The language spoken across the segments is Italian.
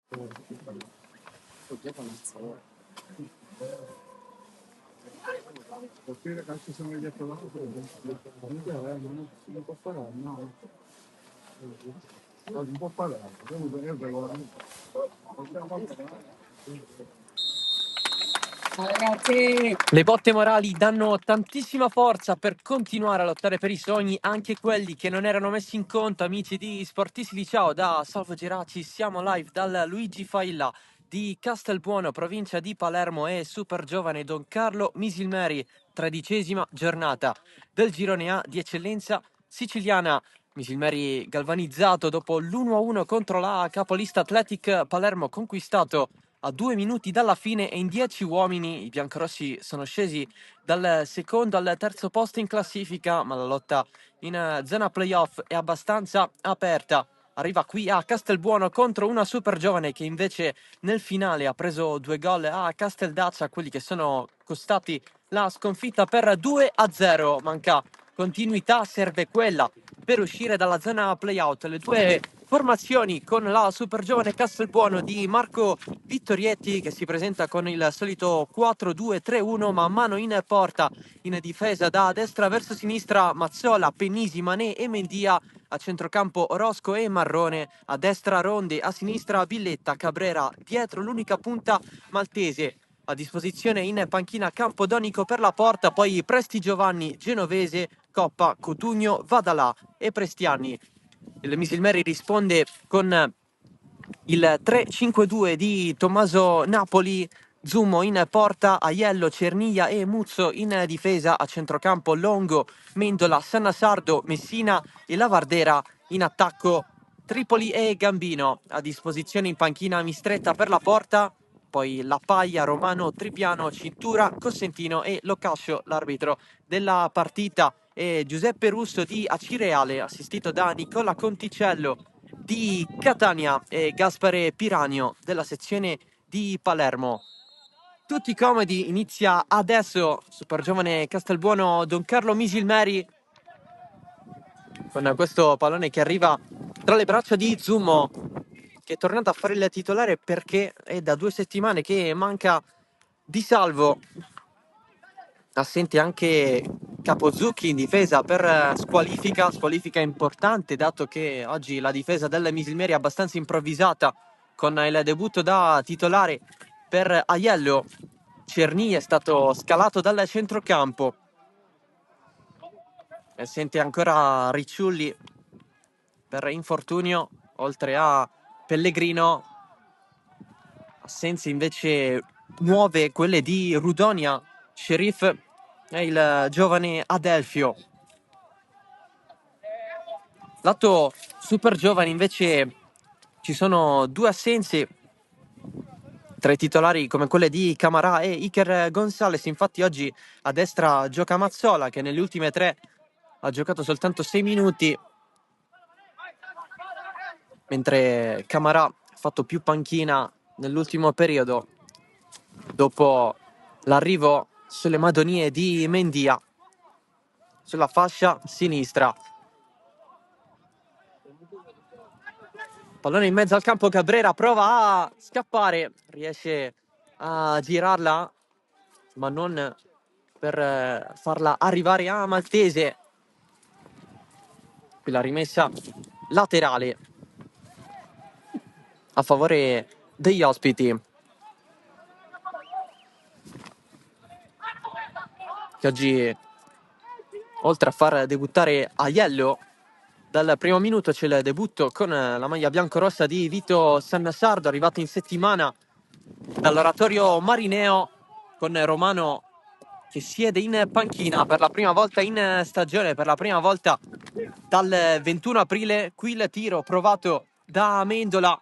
Perché calcio sono dietro l'altro, non può parare, no. Non può parare, io il regolamento. Le botte morali danno tantissima forza per continuare a lottare per i sogni, anche quelli che non erano messi in conto. Amici di Sportisti, ciao da Salvo Geraci, siamo live dal Luigi Failla di Castelbuono, provincia di Palermo, e super giovane Don Carlo Misilmeri, 13ª giornata del girone A di eccellenza siciliana. Misilmeri galvanizzato dopo l'1-1 contro la capolista Athletic Palermo, conquistato a 2 minuti dalla fine, e in 10 uomini i biancorossi sono scesi dal secondo al terzo posto in classifica, ma la lotta in zona playoff è abbastanza aperta. Arriva qui a Castelbuono contro una super giovane che invece nel finale ha preso 2 gol a Casteldaccia, quelli che sono costati la sconfitta per 2-0. Manca continuità, serve quella per uscire dalla zona playout. Le due formazioni con la super giovane Castelbuono di Marco Vittorietti, che si presenta con il solito 4-2-3-1, man mano in porta, in difesa da destra verso sinistra Mazzola, Pennisi, Manè e Mendia, a centrocampo Orosco e Marrone, a destra Ronde, a sinistra Villetta, Cabrera dietro l'unica punta maltese. A disposizione in panchina Campodonico per la porta, poi Presti Giovanni, Genovese, Coppa, Cotugno, Vadalà e Prestiani. Il Misilmeri risponde con il 3-5-2 di Tommaso Napoli, Zummo in porta, Aiello, Cerniglia e Muzzo in difesa, a centrocampo Longo, Mendola, Sannasardo, Messina e Lavardera in attacco, Tripoli e Gambino. A disposizione in panchina Mistretta per la porta, poi La Paglia, Romano, Tripiano, Cintura, Cosentino e Locascio, l'arbitro della partita, e Giuseppe Russo di Acireale, assistito da Nicola Conticello di Catania e Gaspare Piranio della sezione di Palermo. Tutti comodi, inizia adesso super giovane Castelbuono Don Carlo Misilmeri con questo pallone che arriva tra le braccia di Zummo, che è tornato a fare il titolare perché è da 2 settimane che manca Di Salvo. Assente anche Capozzucchi in difesa per squalifica importante, dato che oggi la difesa del Misilmeri è abbastanza improvvisata, con il debutto da titolare per Aiello. Cerni è stato scalato dal centrocampo. Assente ancora Ricciulli per infortunio, oltre a Pellegrino. Assenze invece nuove quelle di Rudonia, Sheriff e il giovane Adelfio. Lato super giovane invece ci sono 2 assenze tra i titolari, come quelle di Camarà e Iker Gonzalez. Infatti oggi a destra gioca Mazzola, che nelle ultime 3 ha giocato soltanto 6 minuti, mentre Camarà ha fatto più panchina nell'ultimo periodo dopo l'arrivo sulle madonie di Mendia sulla fascia sinistra. Pallone in mezzo al campo, Cabrera prova a scappare, riesce a girarla, ma non per farla arrivare a Maltese. Qui la rimessa laterale a favore degli ospiti, che oggi, oltre a far debuttare Aiello, dal primo minuto c'è il debutto con la maglia biancorossa di Vito Sannasardo, arrivato in settimana dall'oratorio marineo, con Romano che siede in panchina per la prima volta in stagione, per la prima volta dal 21 aprile. Qui il tiro provato da Amendola,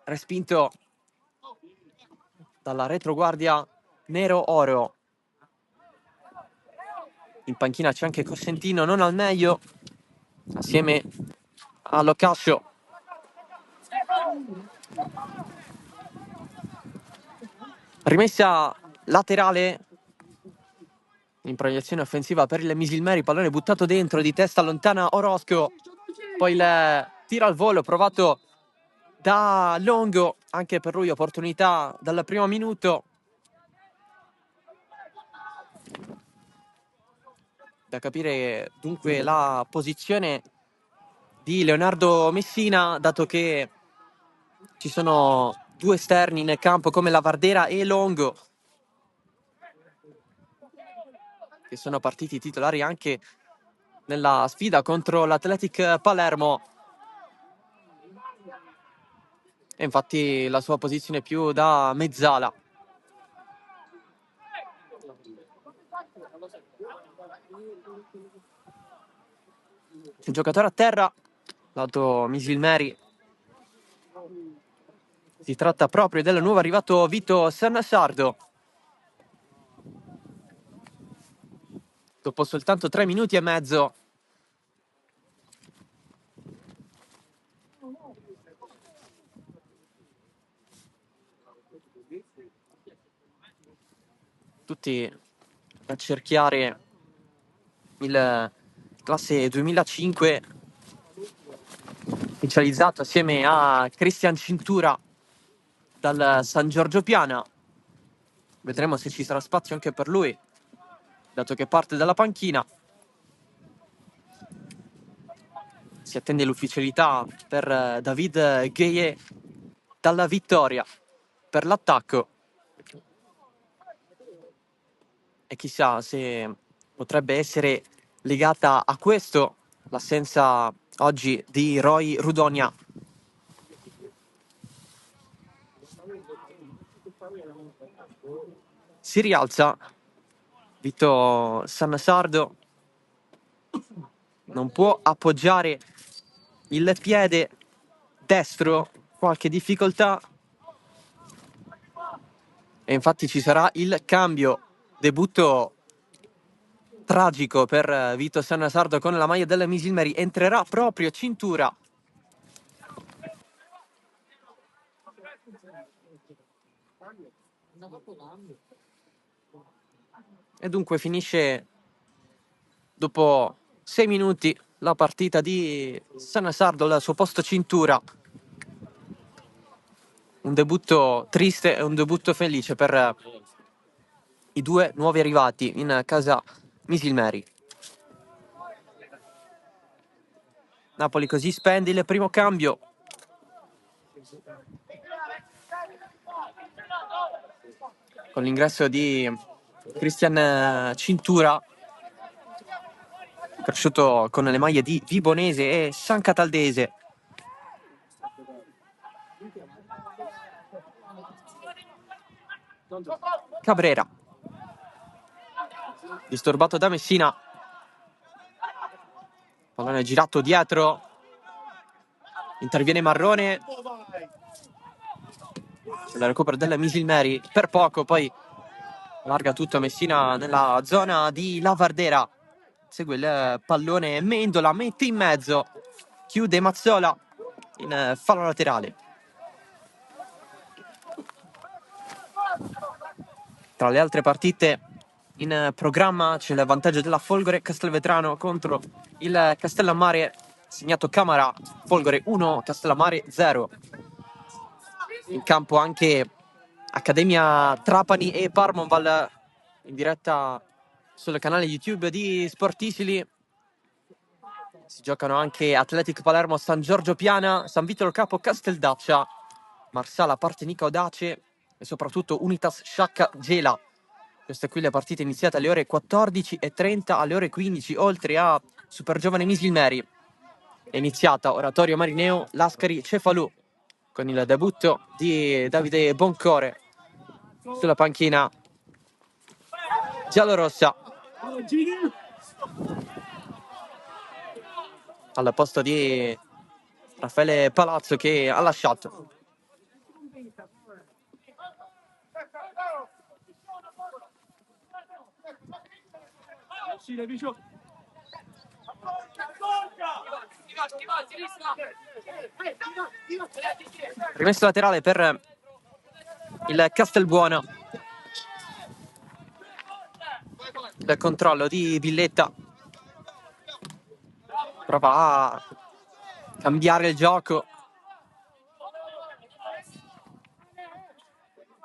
respinto dalla retroguardia nero-oro. In panchina c'è anche Cosentino, non al meglio, assieme a Locascio. Rimessa laterale in proiezione offensiva per il Misilmeri, pallone buttato dentro di testa lontana Orosco, poi il tiro al volo provato da Longo, anche per lui opportunità dal primo minuto. Da capire dunque la posizione di Leonardo Messina, dato che ci sono due esterni nel campo come Lavardera e Longo, che sono partiti titolari anche nella sfida contro l'Athletic Palermo. E infatti la sua posizione è più da mezzala. Il giocatore a terra, lato Misilmeri. Si tratta proprio del nuovo arrivato Vito Sannasardo. Dopo soltanto 3 minuti e mezzo. Tutti a cerchiare il classe 2005 ufficializzato assieme a Cristian Cintura dal San Giorgio Piana. Vedremo se ci sarà spazio anche per lui, dato che parte dalla panchina. Si attende l'ufficialità per David Gueye dalla Vittoria per l'attacco. E chissà se potrebbe essere legata a questo l'assenza oggi di Roy Rudonia. Si rialza Vito Sannasardo, non può appoggiare il piede destro, qualche difficoltà, e infatti ci sarà il cambio. Debutto tragico per Vito Sannasardo con la maglia della Misilmeri. Entrerà proprio Cintura. E dunque finisce dopo 6 minuti la partita di Sannasardo al suo posto Cintura. Un debutto triste e un debutto felice per i due nuovi arrivati in casa Misilmeri. Napoli così spende il primo cambio. Con l'ingresso di Cristian Cintura, cresciuto con le maglie di Vibonese e San Cataldese. Cabrera, disturbato da Messina. Pallone girato dietro. Interviene Marrone. C'è il recupero della Misilmeri per poco, poi allarga tutto Messina nella zona di Lavardera. Segue il pallone Mendola, mette in mezzo, chiude Mazzola in fallo laterale. Tra le altre partite in programma c'è il vantaggio della Folgore Castelvetrano contro il Castellammare, segnato Camara. Folgore 1, Castellammare 0. In campo anche Accademia Trapani e Parmonval in diretta sul canale YouTube di Sportisili. Si giocano anche Athletic Palermo, San Giorgio Piana, San Vitolo Capo, Casteldaccia, Marsala Partenica Audace e soprattutto Unitas Sciacca Gela. Queste qui le partite iniziate alle ore 14:30, alle ore 15, oltre a Super Giovane Misilmeri. È iniziata Oratorio Marineo, Lascari Cefalù, con il debutto di Davide Boncore sulla panchina giallorossa. Al posto di Raffaele Palazzo che ha lasciato. Rimesso laterale per il Castelbuono. Il controllo di Villetta. Prova a cambiare il gioco.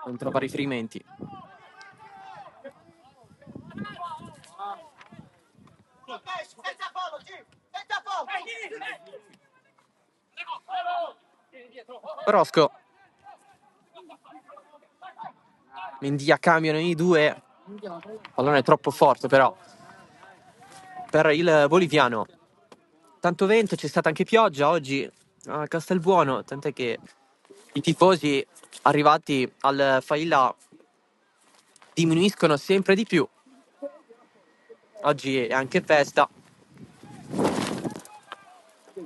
non trova riferimenti. Rosco. Mendia cambiano i due. Pallone è troppo forte però per il boliviano. Tanto vento, c'è stata anche pioggia oggi a Castelbuono, tant'è che i tifosi arrivati al Failla diminuiscono sempre di più. Oggi è anche festa.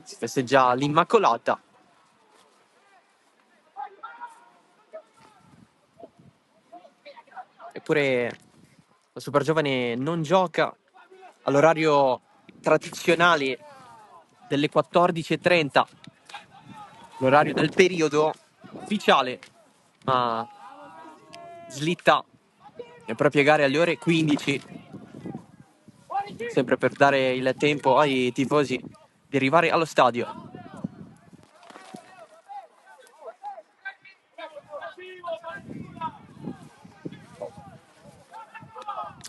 Si festeggia l'Immacolata. Eppure la Supergiovane non gioca all'orario tradizionale delle 14:30, l'orario del periodo ufficiale, ma slitta le proprie gare alle ore 15, sempre per dare il tempo ai tifosi di arrivare allo stadio.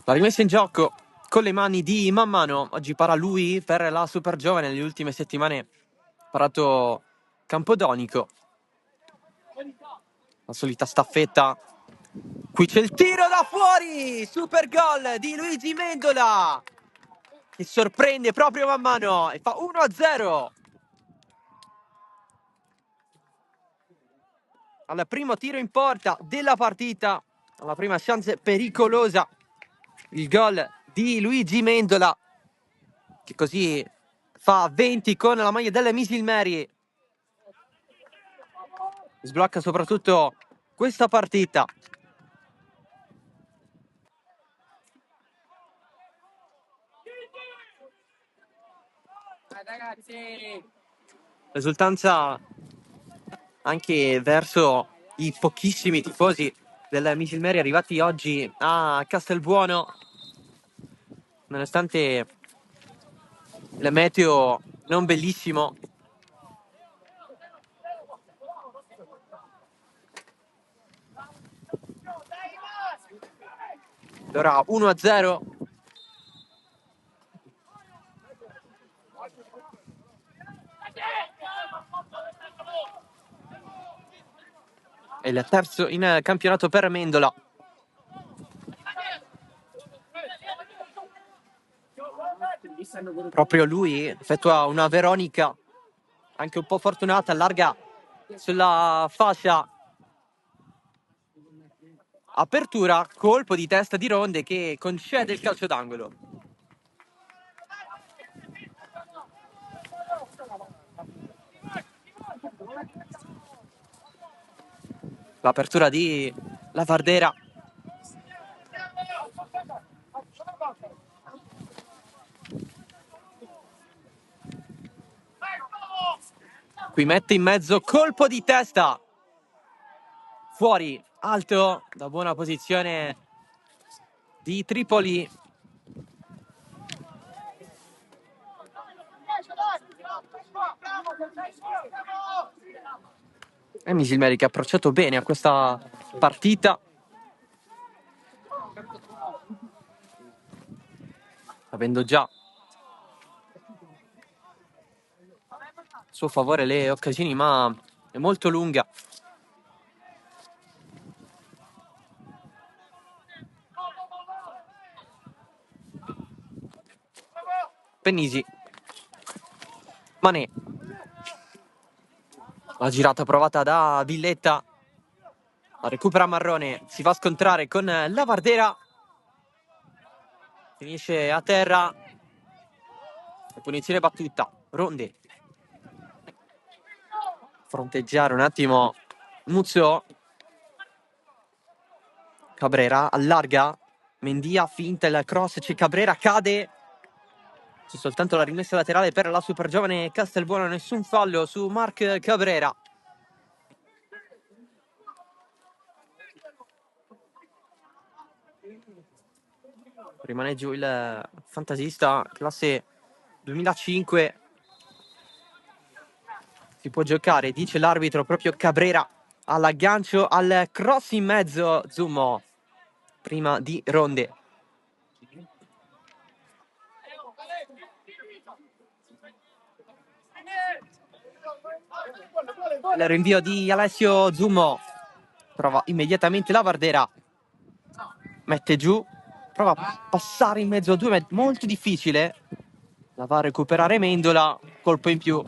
La rimessa in gioco con le mani di Mammano. Oggi para lui per la Supergiovane. Nelle ultime settimane ha parato Campodonico. La solita staffetta. Qui c'è il tiro da fuori. Super gol di Luigi Mendola, che sorprende proprio Mammano e fa 1-0. Al primo tiro in porta della partita, alla prima chance pericolosa, il gol di Luigi Mendola, che così fa 20 con la maglia delle Misilmeri. Sblocca soprattutto questa partita. Esultanza anche verso i pochissimi tifosi del Misilmeri arrivati oggi a Castelbuono, nonostante il meteo non bellissimo. Allora 1-0. È il terzo in campionato per Mendola. Proprio lui effettua una Veronica anche un po' fortunata, allarga sulla fascia, apertura, colpo di testa di Ronde che concede il calcio d'angolo. L'apertura di Lavardera. Qui mette in mezzo, colpo di testa. Fuori, alto, da buona posizione di Tripoli. E Misilmeri che ha approcciato bene a questa partita. Avendo già a suo favore le occasioni, ma è molto lunga. Pennisi. Manè. La girata provata da Villetta. La recupera Marrone. Si va a scontrare con Lavardera. Finisce a terra. Punizione battuta. Ronde. Fronteggiare un attimo Muzio. Cabrera allarga. Mendia finta il cross. C'è Cabrera, cade. C'è soltanto la rimessa laterale per la Supergiovane Castelbuono. Nessun fallo su Marc Cabrera. Rimane giù il fantasista classe 2005. Si può giocare, dice l'arbitro, proprio Cabrera all'aggancio, al cross in mezzo Zummo prima di Ronde. Il rinvio di Alessio Zummo, trova immediatamente Lavardera, mette giù, prova a passare in mezzo a due, molto difficile, la va a recuperare Mendola, colpo in più,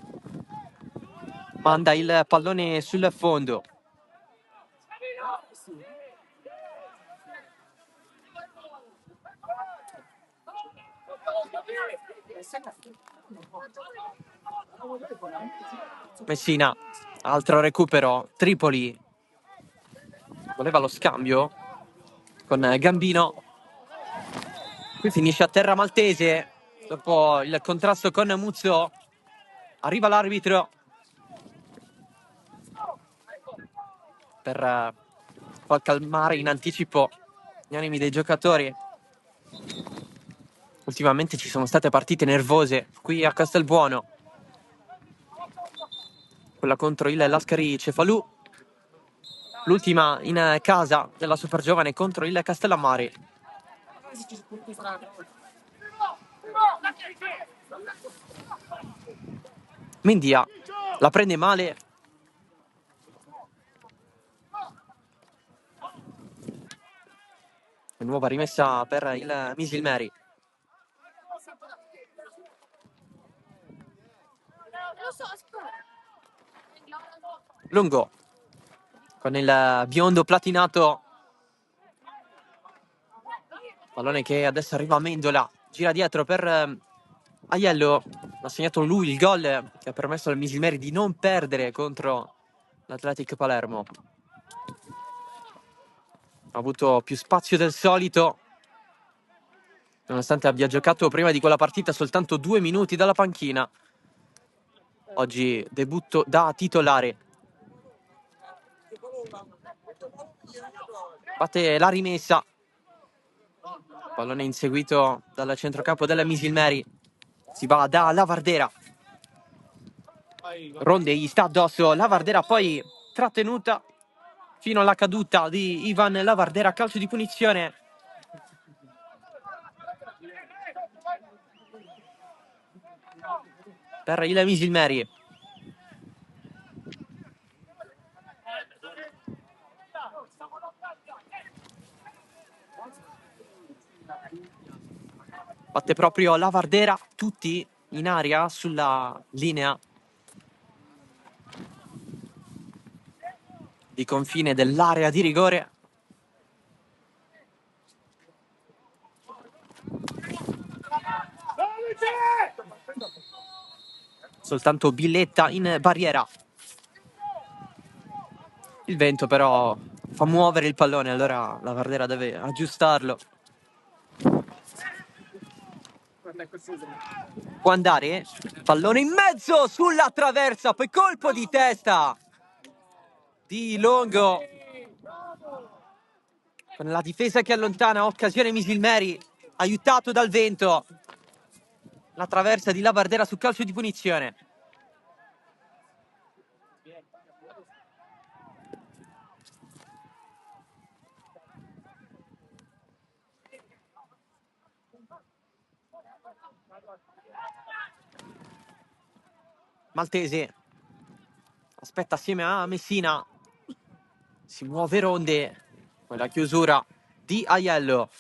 manda il pallone sul fondo. Messina, altro recupero, Tripoli voleva lo scambio con Gambino, qui finisce a terra Maltese dopo il contrasto con Muzzo. Arriva l'arbitro per far calmare in anticipo gli animi dei giocatori. Ultimamente ci sono state partite nervose qui a Castelbuono, quella contro il Lascari Cefalù, l'ultima in casa della Supergiovane contro il Castellammare. Mendia la prende male. Nuova rimessa per il Misilmeri. Lungo con il biondo platinato, pallone che adesso arriva a Mendola, gira dietro per Aiello, ha segnato lui il gol che ha permesso al Misilmeri di non perdere contro l'Athletic Palermo. Ha avuto più spazio del solito, nonostante abbia giocato prima di quella partita soltanto 2 minuti dalla panchina. Oggi debutto da titolare. Batte la rimessa, pallone inseguito dal centrocampo della Misilmeri, si va da Lavardera, Ronde gli sta addosso, Lavardera poi trattenuta fino alla caduta di Ivan Lavardera, calcio di punizione. Per il Misilmeri. Batte proprio Lavardera, tutti in aria sulla linea di confine dell'area di rigore. Soltanto Billetta in barriera. Il vento però fa muovere il pallone, allora Lavardera deve aggiustarlo. Può andare, pallone in mezzo sulla traversa, poi colpo di testa di Longo con la difesa che allontana, occasione Misilmeri, aiutato dal vento. La traversa di Lavardera su calcio di punizione. Maltese aspetta assieme a Messina, si muove Ronde con la chiusura di Aiello,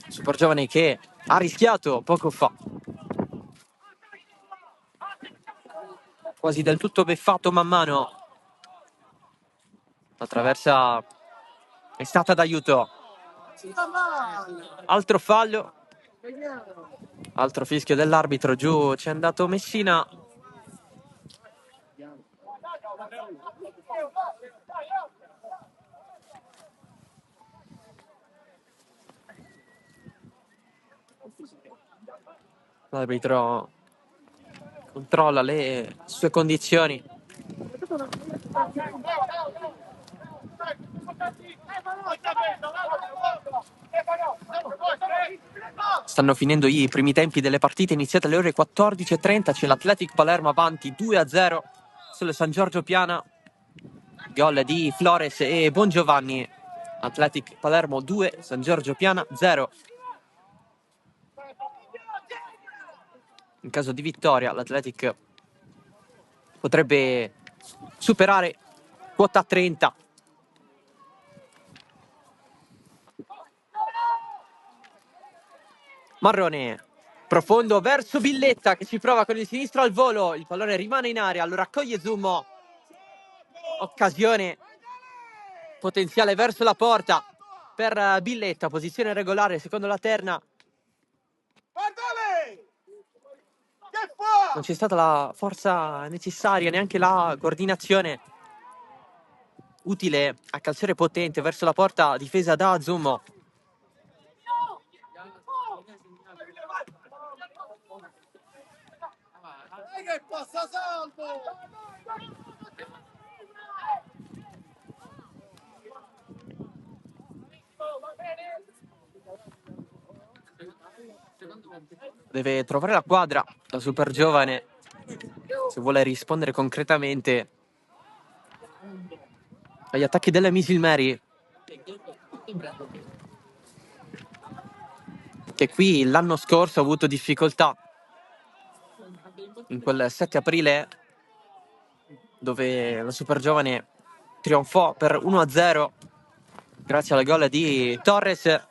super giovane che ha rischiato poco fa, quasi del tutto beffato man mano. La traversa è stata d'aiuto. Altro fallo, altro fischio dell'arbitro, giù c'è andato Messina. L'arbitro controlla le sue condizioni. Stanno finendo i primi tempi delle partite iniziate alle ore 14:30. C'è l'Athletic Palermo avanti 2-0 sul San Giorgio Piana. Gol di Flores e Bongiovanni. Athletic Palermo 2, San Giorgio Piana 0. In caso di vittoria l'Athletic potrebbe superare quota 30. Marrone profondo verso Villetta che ci prova con il sinistro al volo. Il pallone rimane in aria, lo raccoglie Zummo. Occasione potenziale verso la porta per Villetta, posizione regolare secondo la terna. Non c'è stata la forza necessaria, neanche la coordinazione utile a calciare potente verso la porta difesa da Zummo. Che passa salvo! Deve trovare la quadra, la super giovane, se vuole rispondere concretamente agli attacchi della Misil Mary, che qui l'anno scorso ha avuto difficoltà in quel 7 aprile dove la super giovane trionfò per 1-0 grazie al gol di Torres.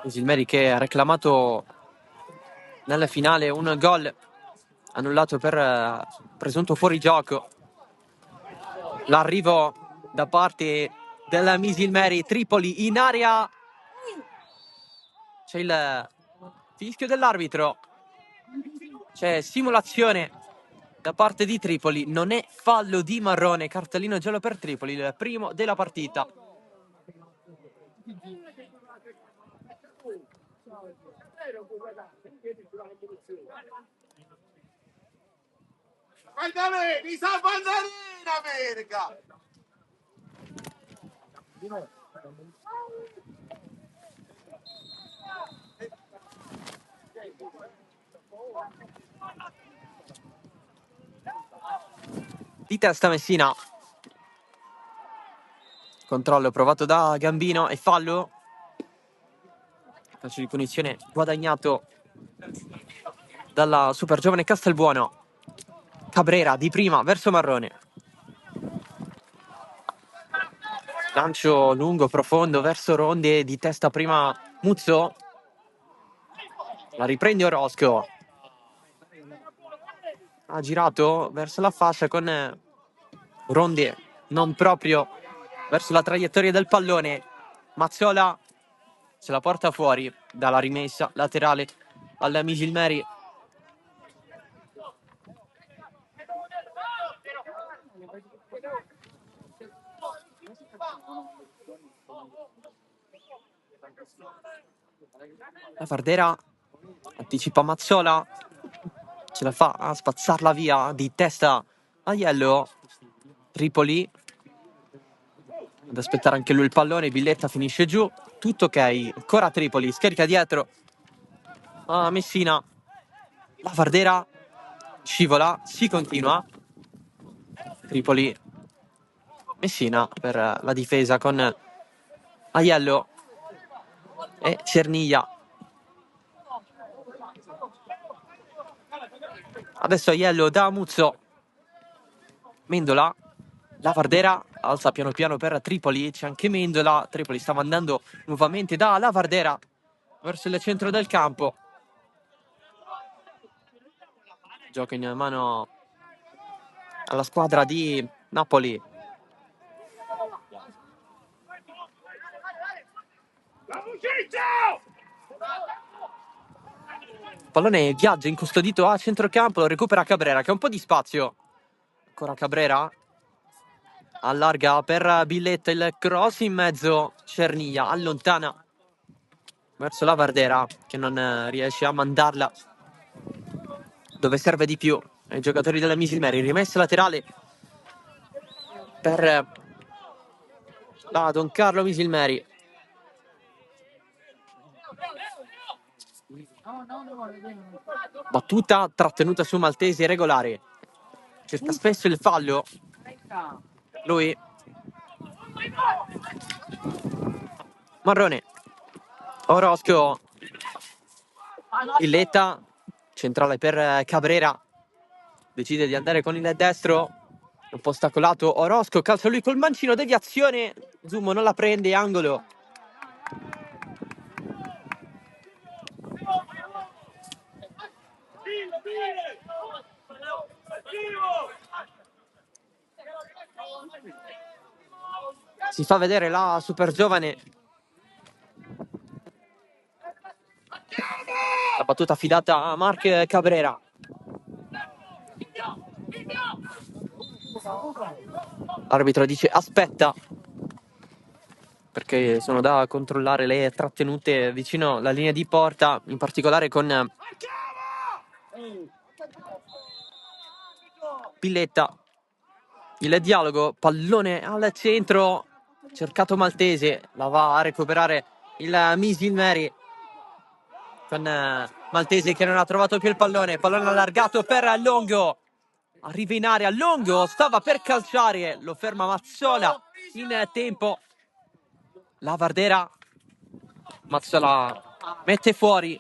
Misil Mary che ha reclamato nella finale un gol annullato per presunto fuorigioco. L'arrivo da parte della Misil Mary. Tripoli in area, c'è il fischio dell'arbitro, c'è simulazione da parte di Tripoli, non è fallo di Marrone, cartellino giallo per Tripoli, il primo della partita. Guarda me, mi sa andare in America! Di testa Messina. Controllo provato da Gambino e fallo. Calcio di punizione guadagnato dalla super giovane Castelbuono. Cabrera di prima verso Marrone. Lancio lungo, profondo verso Ronde, di testa prima Muzzo. La riprende Orozco. Ha girato verso la fascia con Ronde non proprio verso la traiettoria del pallone. Mazzola se la porta fuori dalla rimessa laterale alla Misil Mary. La Fardera anticipa Mazzola, ce la fa a spazzarla via di testa Aiello. Tripoli ad aspettare anche lui il pallone, Villetta finisce giù, tutto ok, ancora Tripoli, scarica dietro a Messina, la Fardera scivola, si continua, Tripoli, Messina per la difesa con Aiello e Cerniglia. Adesso Aiello da Muzzo, Mendola, la Fardera alza piano piano per Tripoli, c'è anche Mendola, Tripoli sta mandando nuovamente da la Fardera verso il centro del campo. Gioca in mano alla squadra di Napoli. Pallone viaggia incustodito a centrocampo, lo recupera Cabrera che ha un po' di spazio. Ancora Cabrera. Allarga per Villetta, il cross in mezzo, Cerniglia allontana verso la Fardera che non riesce a mandarla dove serve di più ai giocatori della Misilmeri. Rimessa laterale per la Don Carlo Misilmeri. Battuta trattenuta su Maltese regolare. Cerca spesso il fallo. Lui. Marrone. Orozco. Illetta. Centrale per Cabrera. Decide di andare con il destro. Un po' ostacolato Orozco. Calcia lui col mancino. Deviazione. Zumo non la prende. Angolo. Si fa vedere la super giovane. La battuta affidata a Marc Cabrera. L'arbitro dice aspetta, perché sono da controllare le trattenute vicino alla linea di porta, in particolare con Pilletta. Il dialogo, pallone al centro, cercato Maltese, la va a recuperare il Misilmeri con Maltese che non ha trovato più il pallone allargato per Longo. Arriva in area Longo, stava per calciare, lo ferma Mazzola in tempo. La Vardera, Mazzola mette fuori.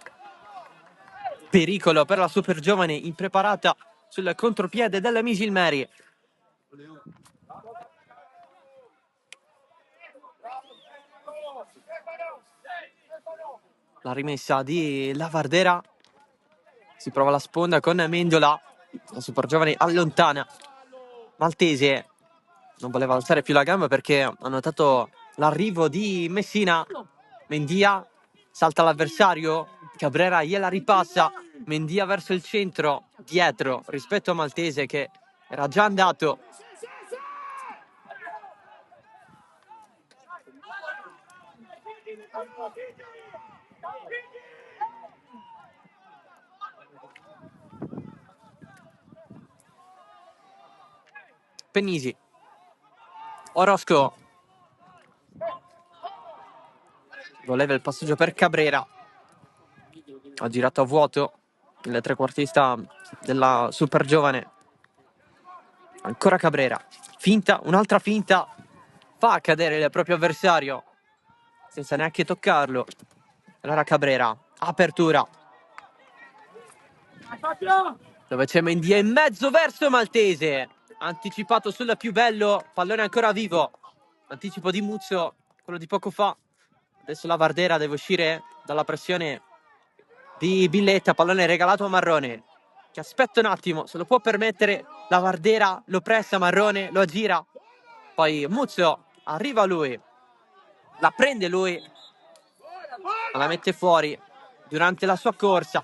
Pericolo per la super giovane impreparata sul contropiede della Misilmeri. La rimessa di Lavardera. Si prova la sponda con Mendola. La super giovane allontana. Maltese non voleva alzare più la gamba perché ha notato l'arrivo di Messina. Mendia salta l'avversario. Cabrera gliela ripassa. Mendia verso il centro, dietro rispetto a Maltese che era già andato. Pennisi. Orozco. Voleva il passaggio per Cabrera. Ha girato a vuoto il trequartista della super giovane. Ancora Cabrera. Finta, un'altra finta. Fa cadere il proprio avversario senza neanche toccarlo. Allora Cabrera. Apertura. Dove c'è Mendia in mezzo verso Maltese. Anticipato sul più bello. Pallone ancora vivo. Anticipo di Muzzo, quello di poco fa. Adesso la Vardera deve uscire dalla pressione di Billetta. Pallone regalato a Marrone, che aspetta un attimo, se lo può permettere. La Vardera lo pressa Marrone, lo aggira. Poi Muzzo, arriva lui. La prende lui. La mette fuori durante la sua corsa.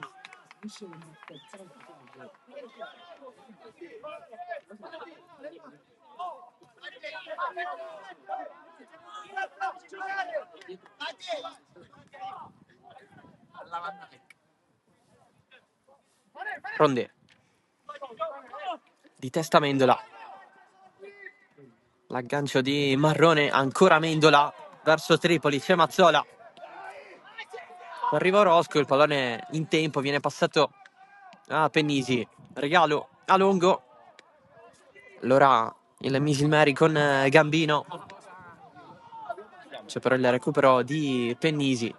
Rondè. Di testa Mendola. L'aggancio di Marrone, ancora Mendola verso Tripoli, c'è Mazzola. Arriva Orozco, il pallone in tempo viene passato a Pennisi. Regalo a Longo. Allora il Misilmeri con Gambino. C'è però il recupero di Pennisi.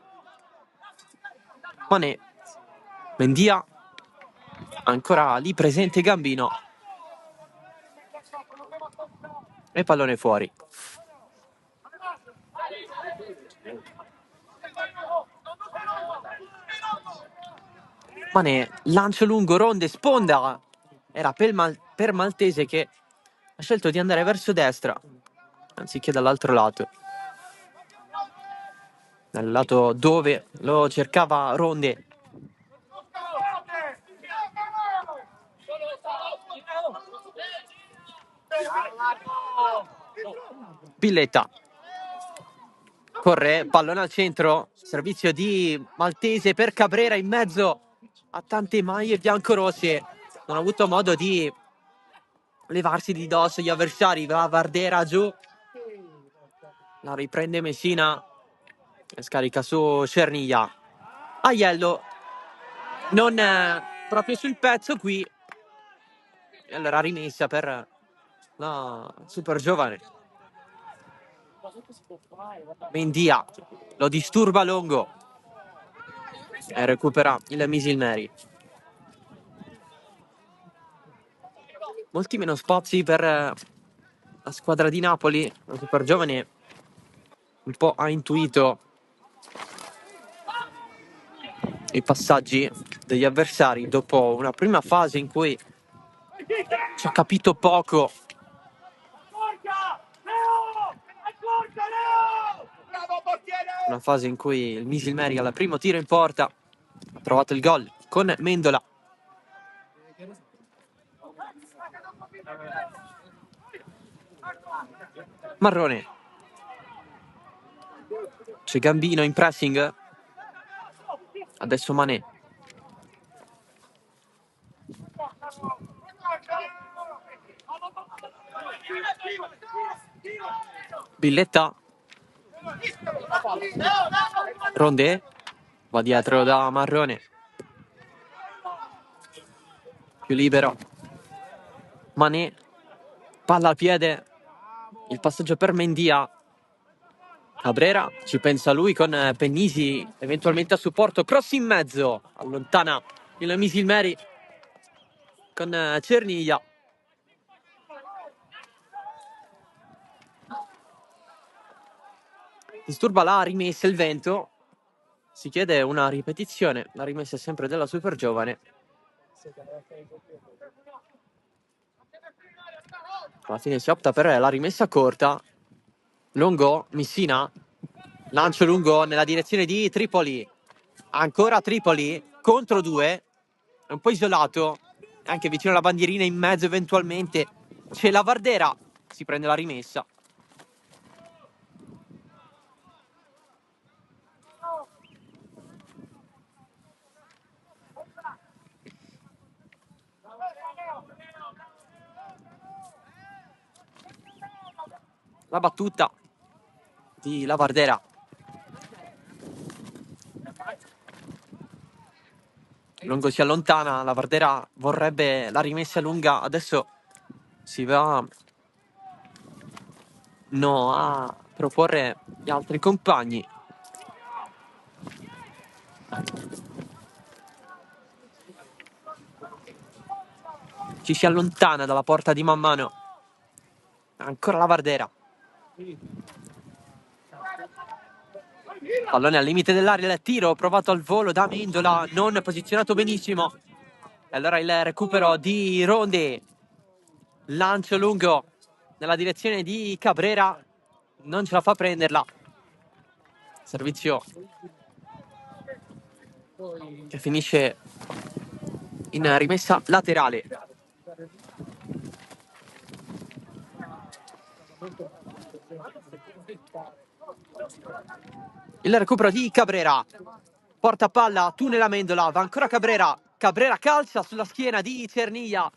Mané. Mendia. Ancora lì presente Gambino. E pallone fuori. Mané, lancio lungo, Ronde, sponda. Era per Maltese che ha scelto di andare verso destra anziché dall'altro lato. Dal lato dove lo cercava Ronde. Pilletta. Corre, pallone al centro. Servizio di Maltese per Cabrera in mezzo a tante maglie biancorossi. non ha avuto modo di levarsi di dosso gli avversari. Va Vardera giù, la riprende Messina e scarica su Cerniglia. Aiello non proprio sul pezzo qui, e allora rimessa per la super giovane. Mendia lo disturba Longo e recupera il Misilmeri. Molti meno spazi per la squadra di Napoli. La super giovane un po' ha intuito i passaggi degli avversari dopo una prima fase in cui ci ha capito poco. Una fase in cui il Misilmeri al primo tiro in porta ha trovato il gol con Mendola. Marrone. C'è Gambino in pressing. Adesso Mané. Billetta. Rondé. Va dietro da Marrone. Più libero. Mané. Palla al piede. Il passaggio per Mendia. Cabrera ci pensa lui con Pennisi eventualmente a supporto. Cross in mezzo. Allontana il Misilmeri con Cerniglia. Disturba la rimessa il vento. Si chiede una ripetizione. La rimessa è sempre della super giovane. Alla fine si opta per la rimessa corta. Longo, Messina. Lancio lungo nella direzione di Tripoli. Ancora Tripoli contro due. È un po' isolato. Anche vicino alla bandierina in mezzo eventualmente. C'è la Vardera. Si prende la rimessa. La battuta di la Vardera. Longo si allontana, la Vardera vorrebbe la rimessa lunga, adesso si va a proporre gli altri compagni. Ci si allontana dalla porta di man mano. Ancora la Vardera. Pallone al limite dell'area, il tiro provato al volo da Mendola, non posizionato benissimo. E allora il recupero di Ronde. Lancio lungo nella direzione di Cabrera. Non ce la fa prenderla. Servizio che finisce in rimessa laterale. Il recupero di Cabrera. Porta palla, tunnel a Mendola, va ancora Cabrera. Cabrera calcia sulla schiena di Cerniglia.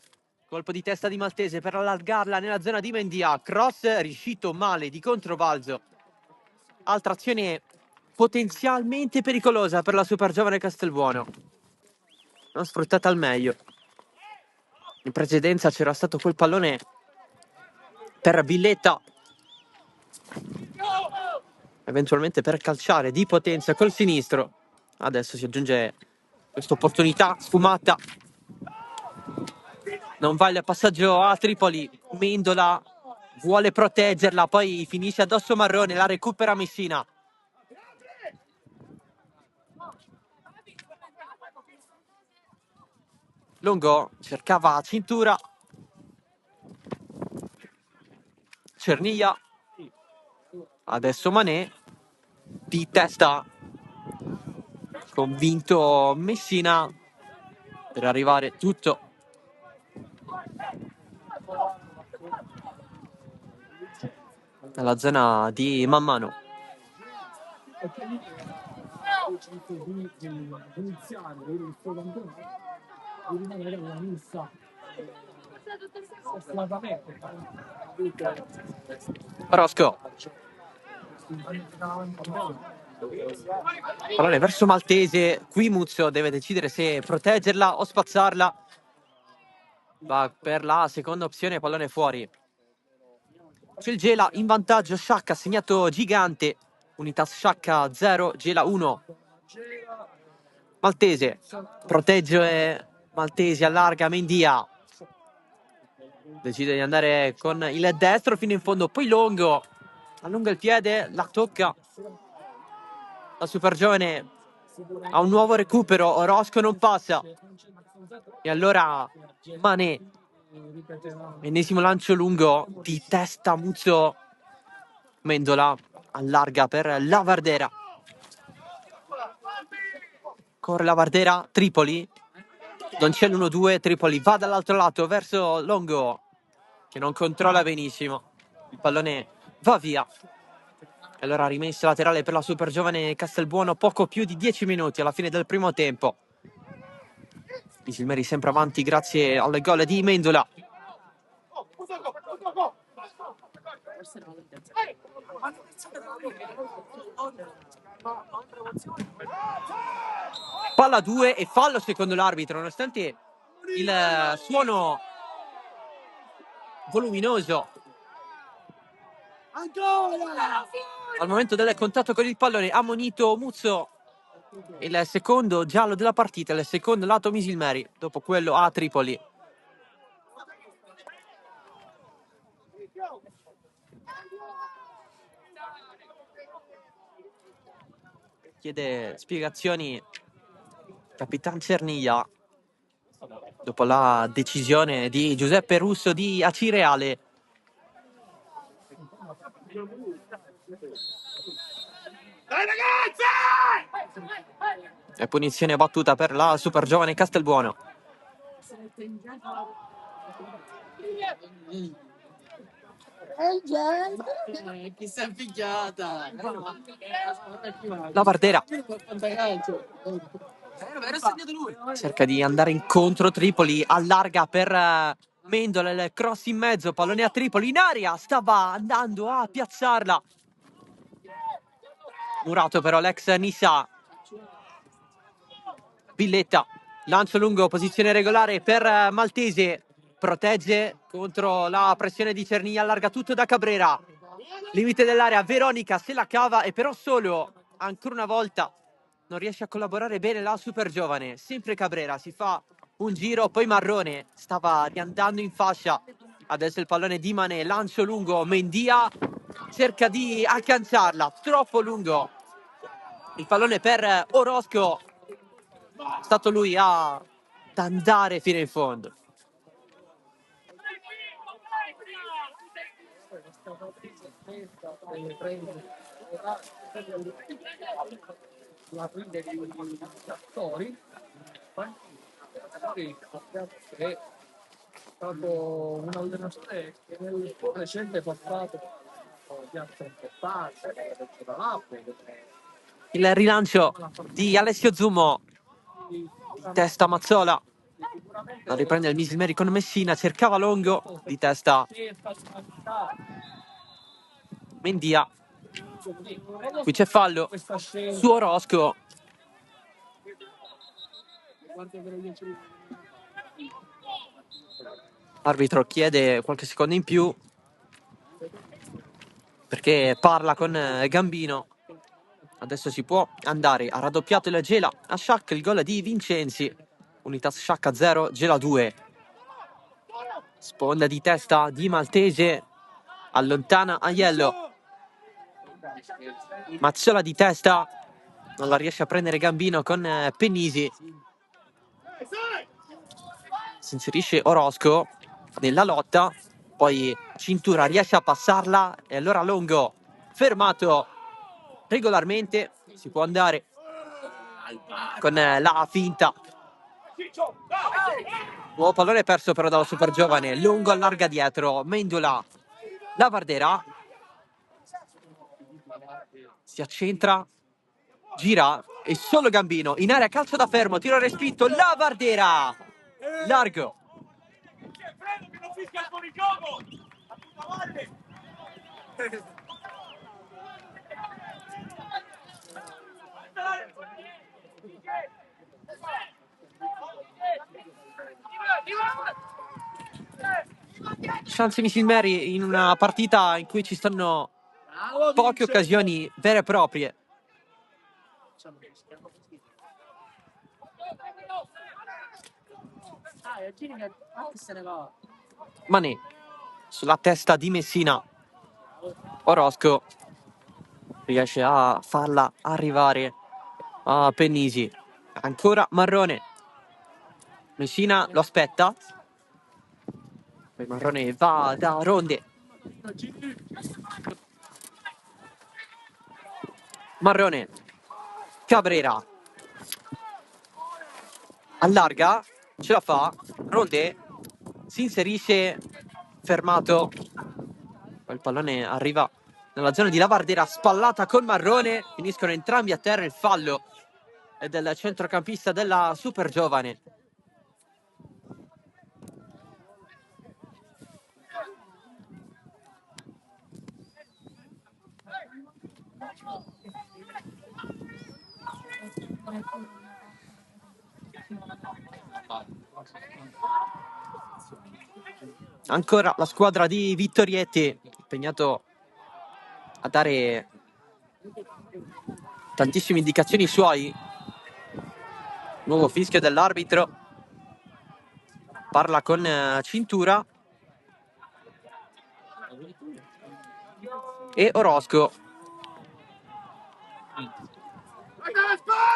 Colpo di testa di Maltese per allargarla nella zona di Mendia. Cross riuscito male di controbalzo. Altra azione potenzialmente pericolosa per la super giovane Castelbuono. Non sfruttata al meglio. In precedenza c'era stato quel pallone per Billetta. Eventualmente per calciare di potenza col sinistro. Adesso si aggiunge questa opportunità sfumata. Non va il passaggio a Tripoli. Mendola vuole proteggerla, poi finisce addosso Marrone, la recupera Messina. Longo cercava cintura. Cerniglia. Adesso Mané. Di testa. Convinto Messina per arrivare tutto nella zona di man mano. Orozco. Pallone verso Maltese. Qui Muzio deve decidere se proteggerla o spazzarla. Va per la seconda opzione, pallone fuori. C'è il Gela in vantaggio. Sciacca segnato gigante. Unitas Sciacca 0, Gela 1. Maltese protegge Maltese, allarga Mendia. Decide di andare con il destro fino in fondo, poi Longo allunga il piede, la tocca. La super giovane ha un nuovo recupero, Orozco non passa. E allora Mané, ennesimo lancio lungo di testa Muzzo. Mendola allarga per Lavardera. Corre Lavardera, Tripoli. Non c'è l'1-2, Tripoli va dall'altro lato verso Longo, che non controlla benissimo. Il pallone va via. E allora rimessa laterale per la super giovane Castelbuono, poco più di 10 minuti alla fine del primo tempo. Misilmeri sempre avanti grazie al gol di Mendola. Palla 2 e fallo secondo l'arbitro, nonostante il suono voluminoso. Al momento del contatto con il pallone ha ammonito Muzzo, il secondo giallo della partita, il secondo lato Misilmeri, dopo quello a Tripoli. Chiede spiegazioni Capitan Cerniglia dopo la decisione di Giuseppe Russo di Acireale. Dai ragazzi! E punizione battuta per la super giovane Castelbuono. Chi si è picchiata? Lavardera cerca di andare incontro Tripoli, allarga per Mendola, il cross in mezzo, pallone a Tripoli in aria, stava andando a piazzarla. Murato però l'ex Nissa. Villetta, lancio lungo, posizione regolare per Maltese, protegge contro la pressione di Cerniglia, allarga tutto da Cabrera. Limite dell'area, Veronica se la cava e però solo, ancora una volta, non riesce a collaborare bene la super giovane. Sempre Cabrera, si fa un giro, poi Marrone stava riandando in fascia. Adesso il pallone di Mané, lancio lungo, Mendia cerca di agganciarla, troppo lungo. Il pallone per Orozco, è stato lui ad andare fino in fondo. La prende di attori, è stato un allenatore che nel recente passato piazza importante, Il rilancio di Alessio Zumo, di testa Mazzola, la riprende il Misilmeri con Messina, cercava Longo, di testa Mendia. Qui c'è fallo su Orozco. L'arbitro chiede qualche secondo in più perché parla con Gambino. Adesso si può andare. Ha raddoppiato il Gela a Sciacca, il gol di Vincenzi. Unitas Sciacca 0, Gela 2. Sponda di testa di Maltese, allontana Aiello. Mazzola di testa, non la riesce a prendere Gambino con Pennisi. Si inserisce Orozco nella lotta, poi Cintura riesce a passarla e allora Longo, fermato regolarmente, si può andare con la finta. Nuovo pallone perso però dalla super giovane, Longo allarga dietro, Mendola, Lavardera si accentra, gira e solo Gambino in area, calcio da fermo, tiro respinto, Lavardera largo. Chance Misilmeri in una partita in cui ci stanno poche occasioni vere e proprie. Mané sulla testa di Messina. Orozco riesce a farla arrivare a Pennisi. Ancora Marrone. Messina lo aspetta. Poi Marrone va da Ronde. Marrone. Cabrera. Allarga. Ce la fa. Ronde. Si inserisce. Fermato. Poi il pallone arriva nella zona di Lavardera. Spallata con Marrone. Finiscono entrambi a terra. Il fallo è del centrocampista della Super Giovane. Ancora la squadra di Vittorietti, impegnato a dare tantissime indicazioni suoi. Nuovo fischio dell'arbitro. Parla con Cintura. E Orozco.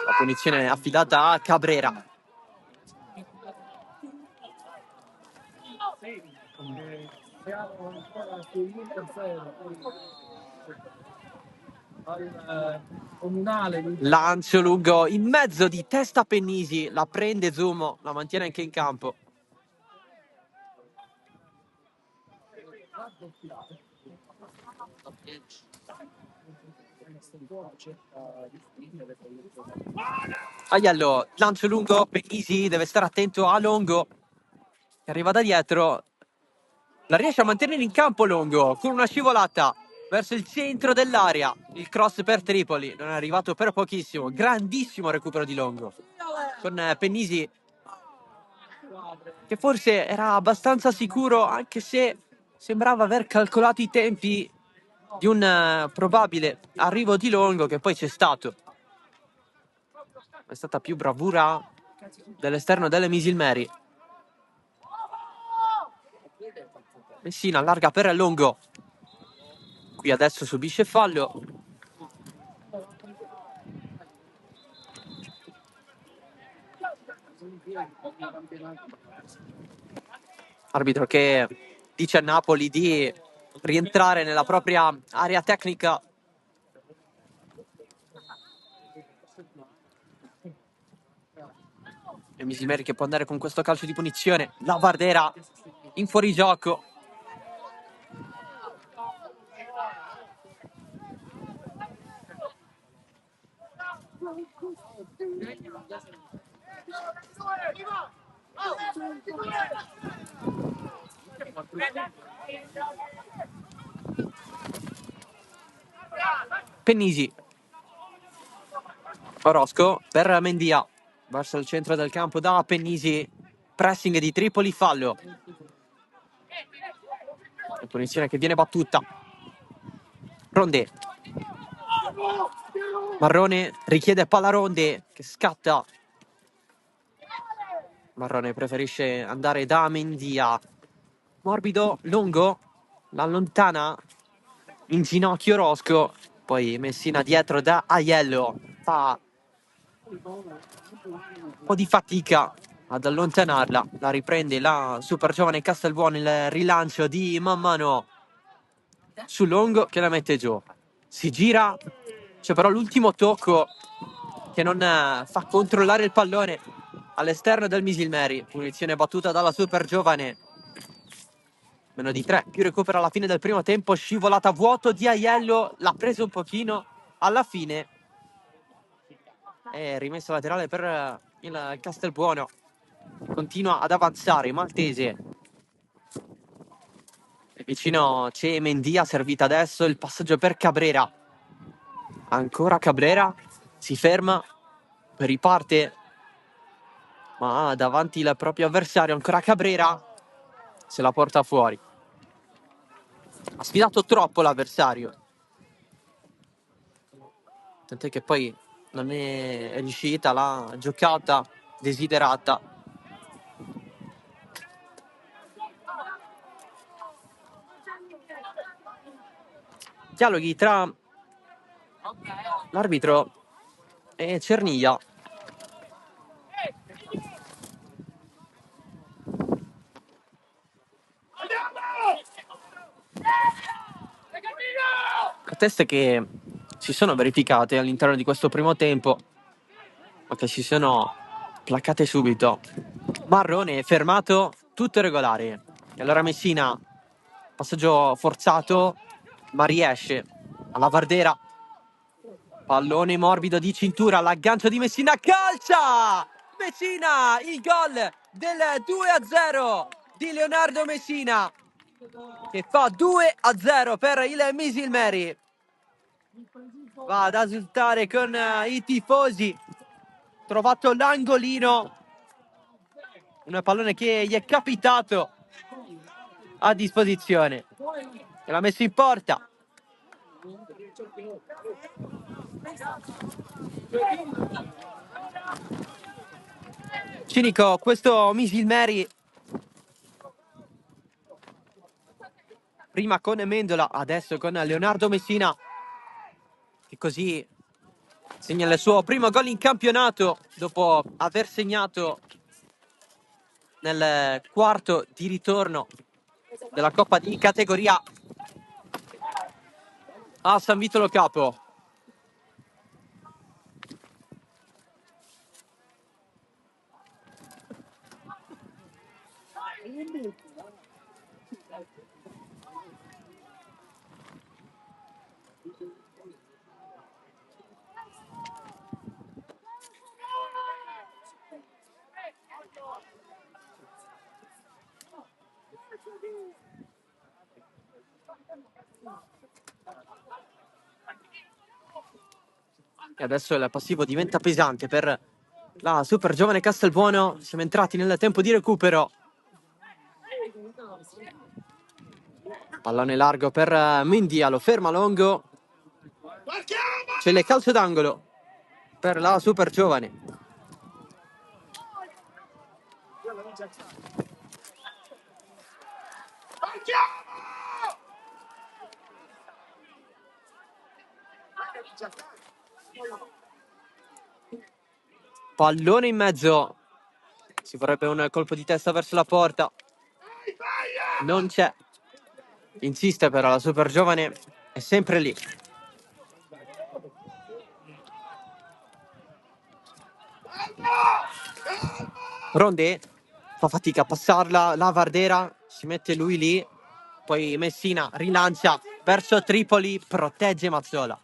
La punizione affidata a Cabrera. Lancio lungo in mezzo di testa Pennisi. La prende Zumo, la mantiene anche in campo. Aiello, lancio lungo, Pennisi deve stare attento a Longo, che arriva da dietro. La riesce a mantenere in campo Longo, con una scivolata verso il centro dell'area. Il cross per Tripoli, non è arrivato per pochissimo. Grandissimo recupero di Longo, con Pennisi che forse era abbastanza sicuro, anche se sembrava aver calcolato i tempi di un probabile arrivo di Longo, che poi c'è stato. È stata più bravura dell'esterno delle Misilmeri. Messina allarga per Longo. Qui adesso subisce fallo. Arbitro che dice a Napoli di rientrare nella propria area tecnica. E Misilmeri che può andare con questo calcio di punizione. Lavardera in fuorigioco. Pennisi. Orozco per Mendia. Verso il centro del campo da Pennisi. Pressing di Tripoli, fallo. La punizione che viene battuta. Ronde. Marrone richiede palla Ronde, che scatta. Marrone preferisce andare da Mendia. Morbido, Longo. L'allontana. In ginocchio Orozco. Poi Messina dietro da Aiello. Fa un po' di fatica ad allontanarla. La riprende la super giovane Castelbuono. Il rilancio di Mammano su Longo, che la mette giù. Si gira. C'è però l'ultimo tocco che non fa controllare il pallone all'esterno del Misilmeri. Punizione battuta dalla super giovane. Meno di 3, più recupera alla fine del primo tempo. Scivolata a vuoto di Aiello. L'ha preso un pochino alla fine. E rimessa laterale per il Castelbuono. continua ad avanzare, Maltese. E vicino c'è Mendia, servita adesso, il passaggio per Cabrera. Ancora Cabrera, si ferma, riparte, ma davanti il proprio avversario, ancora Cabrera, se la porta fuori. Ha sfidato troppo l'avversario, tant'è che poi non è riuscita la giocata desiderata. Dialoghi tra l'arbitro e Cerniglia. Proteste che si sono verificate all'interno di questo primo tempo, ma che si sono placate subito. Marrone è fermato, tutto regolare. E allora Messina, passaggio forzato, ma riesce. Alla Vardera, pallone morbido di cintura, l'aggancio di Messina, calcia! Messina, il gol del 2-0 di Leonardo Messina, che fa 2-0 per il Misilmeri. Va ad esultare con i tifosi. Trovato l'angolino, un pallone che gli è capitato a disposizione e l'ha messo in porta. Cinico questo Misilmeri, prima con Mendola, adesso con Leonardo Messina, che così segna il suo primo gol in campionato dopo aver segnato nel quarto di ritorno della Coppa di categoria a San Vitolo Capo. E adesso il passivo diventa pesante per la super giovane Castelbuono. Siamo entrati nel tempo di recupero. Pallone largo per Mendia, lo ferma Longo. C'è il calcio d'angolo per la super giovane. Pallone in mezzo. Si vorrebbe un colpo di testa verso la porta. Non c'è. Insiste però la super giovane, è sempre lì. Rondé fa fatica a passarla, la Vardera si mette lui lì, poi Messina rilancia verso Tripoli, protegge Mazzola.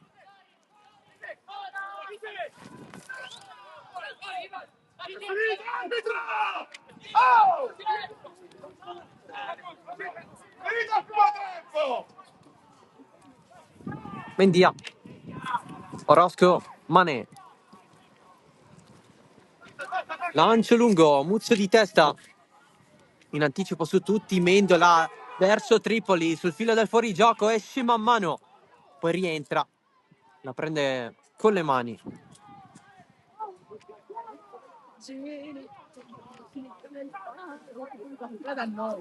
Mendia, Orozco, Mané. Lancio lungo, Muzzo di testa. In anticipo su tutti, Mendola verso Tripoli, sul filo del fuorigioco, esce man mano. Poi rientra, la prende con le mani.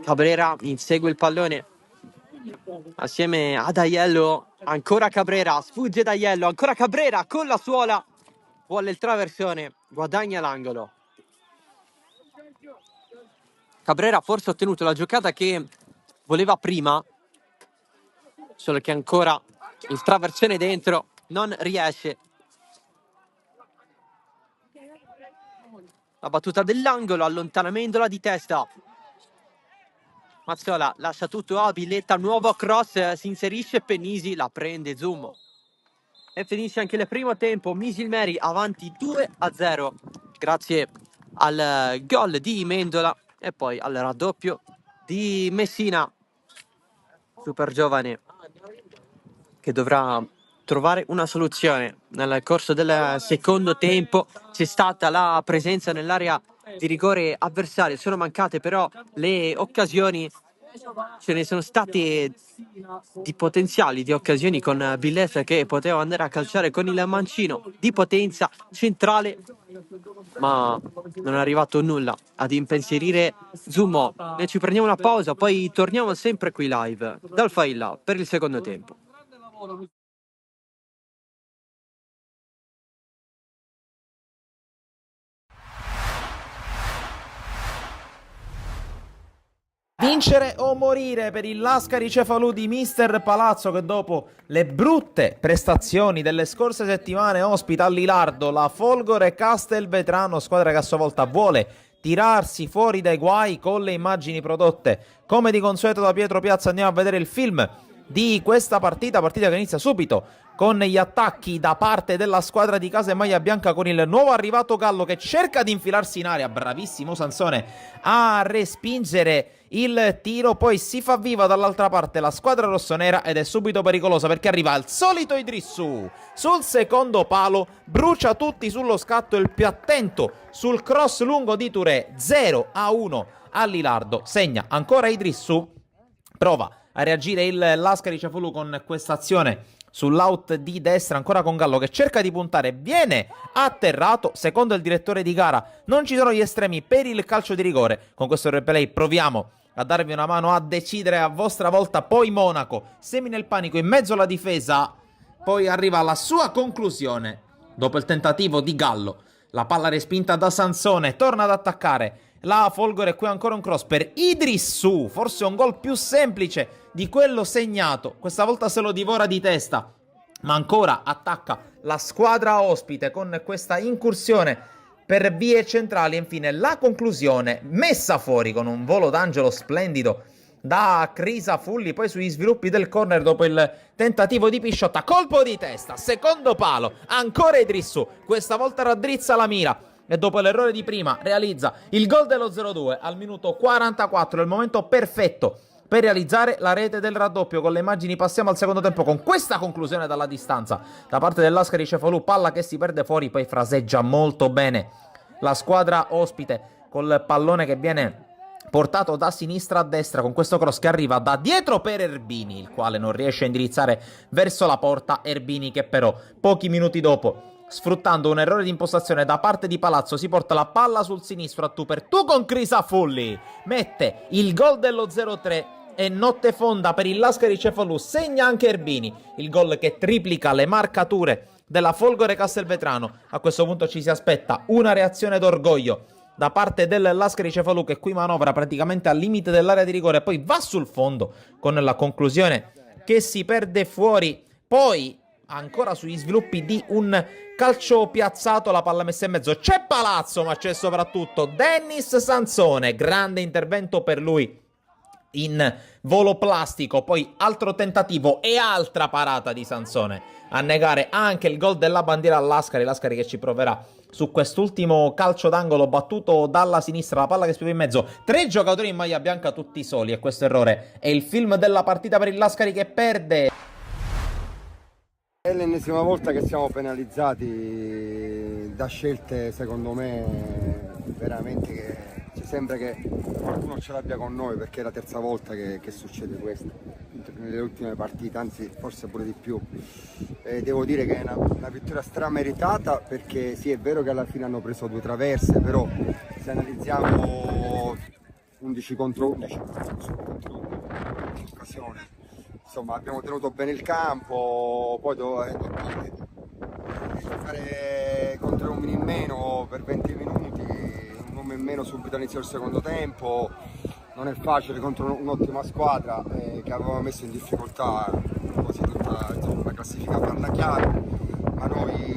Cabrera insegue il pallone assieme ad Aiello. Ancora Cabrera, sfugge da Aiello, ancora Cabrera con la suola, vuole il traversone, guadagna l'angolo. Cabrera forse ha ottenuto la giocata che voleva prima, solo che ancora il traversone dentro non riesce. La battuta dell'angolo, allontanamendola di testa. Mazzola lascia tutto a Villetta, nuovo cross, si inserisce Penisi, la prende Zoom. E finisce anche il primo tempo, Misilmeri avanti 2-0. Grazie al gol di Mendola e poi al raddoppio di Messina, super giovane, che dovrà trovare una soluzione. Nel corso del secondo tempo c'è stata la presenza nell'area di rigore avversaria, sono mancate però le occasioni, ce ne sono state di potenziali, di occasioni con Billetta che poteva andare a calciare con il mancino di potenza centrale, ma non è arrivato nulla ad impensierire Zumo. Noi ci prendiamo una pausa, poi torniamo sempre qui live dal Failla per il secondo tempo. Vincere o morire per il Lascari Cefalù di Mister Palazzo, che dopo le brutte prestazioni delle scorse settimane ospita a Lilardo la Folgore Castelvetrano, squadra che a sua volta vuole tirarsi fuori dai guai con le immagini prodotte come di consueto da Pietro Piazza. Andiamo a vedere il film di questa partita che inizia subito con gli attacchi da parte della squadra di casa in maglia bianca, con il nuovo arrivato Gallo che cerca di infilarsi in area, bravissimo Sansone a respingere il tiro, poi si fa viva dall'altra parte la squadra rossonera ed è subito pericolosa perché arriva il solito Idrissou sul secondo palo, brucia tutti sullo scatto, il più attento sul cross lungo di Touré. 0-1 a Lilardo, segna ancora Idrissou, prova a reagire il Lascari Cefalù con questa azione sull'out di destra, ancora con Gallo che cerca di puntare, viene atterrato. Secondo il direttore di gara non ci sono gli estremi per il calcio di rigore. Con questo replay proviamo a darvi una mano a decidere a vostra volta. Poi Monaco semina il panico in mezzo alla difesa, poi arriva alla sua conclusione dopo il tentativo di Gallo, la palla respinta da Sansone, torna ad attaccare la Folgore, qui ancora un cross per Idrissou, forse un gol più semplice di quello segnato, questa volta se lo divora di testa, ma ancora attacca la squadra ospite con questa incursione per vie centrali. E infine la conclusione messa fuori con un volo d'angelo splendido da Crisafulli, poi sugli sviluppi del corner dopo il tentativo di Pisciotta, colpo di testa, secondo palo, ancora Idrissou, questa volta raddrizza la mira e dopo l'errore di prima realizza il gol dello 0-2 al minuto 44, il momento perfetto per realizzare la rete del raddoppio. Con le immagini passiamo al secondo tempo con questa conclusione dalla distanza da parte del Lascari Cefalù, palla che si perde fuori, poi fraseggia molto bene la squadra ospite col pallone che viene portato da sinistra a destra con questo cross che arriva da dietro per Erbini, il quale non riesce a indirizzare verso la porta. Erbini che però pochi minuti dopo, sfruttando un errore di impostazione da parte di Palazzo, si porta la palla sul sinistro a tu per tu con Crisafulli, mette il gol dello 0-3 e notte fonda per il Lascari Cefalù. Segna anche Erbini, il gol che triplica le marcature della Folgore Castelvetrano. A questo punto ci si aspetta una reazione d'orgoglio da parte del Lascari Cefalù, che qui manovra praticamente al limite dell'area di rigore, poi va sul fondo con la conclusione che si perde fuori. Poi ancora sugli sviluppi di un calcio piazzato, la palla messa in mezzo, c'è Palazzo ma c'è soprattutto Dennis Sansone, grande intervento per lui in volo plastico, poi altro tentativo e altra parata di Sansone a negare anche il gol della bandiera al Lascari. Lascari che ci proverà su quest'ultimo calcio d'angolo battuto dalla sinistra, la palla che spiova in mezzo, 3 giocatori in maglia bianca tutti soli e questo errore è il film della partita per il Lascari che perde. È l'ennesima volta che siamo penalizzati da scelte, secondo me, veramente che ci sembra che qualcuno ce l'abbia con noi, perché è la terza volta che succede questo nelle ultime partite, anzi forse pure di più. Devo dire che è una vittoria strameritata, perché sì, è vero che alla fine hanno preso 2 traverse, però se analizziamo 11 contro 11 occasione, insomma abbiamo tenuto bene il campo, poi fare contro uomini in meno per 20 minuti, un uomo in meno subito all'inizio del secondo tempo, non è facile contro un'ottima squadra che aveva messo in difficoltà quasi tutta, insomma, la classifica parla chiaro, ma noi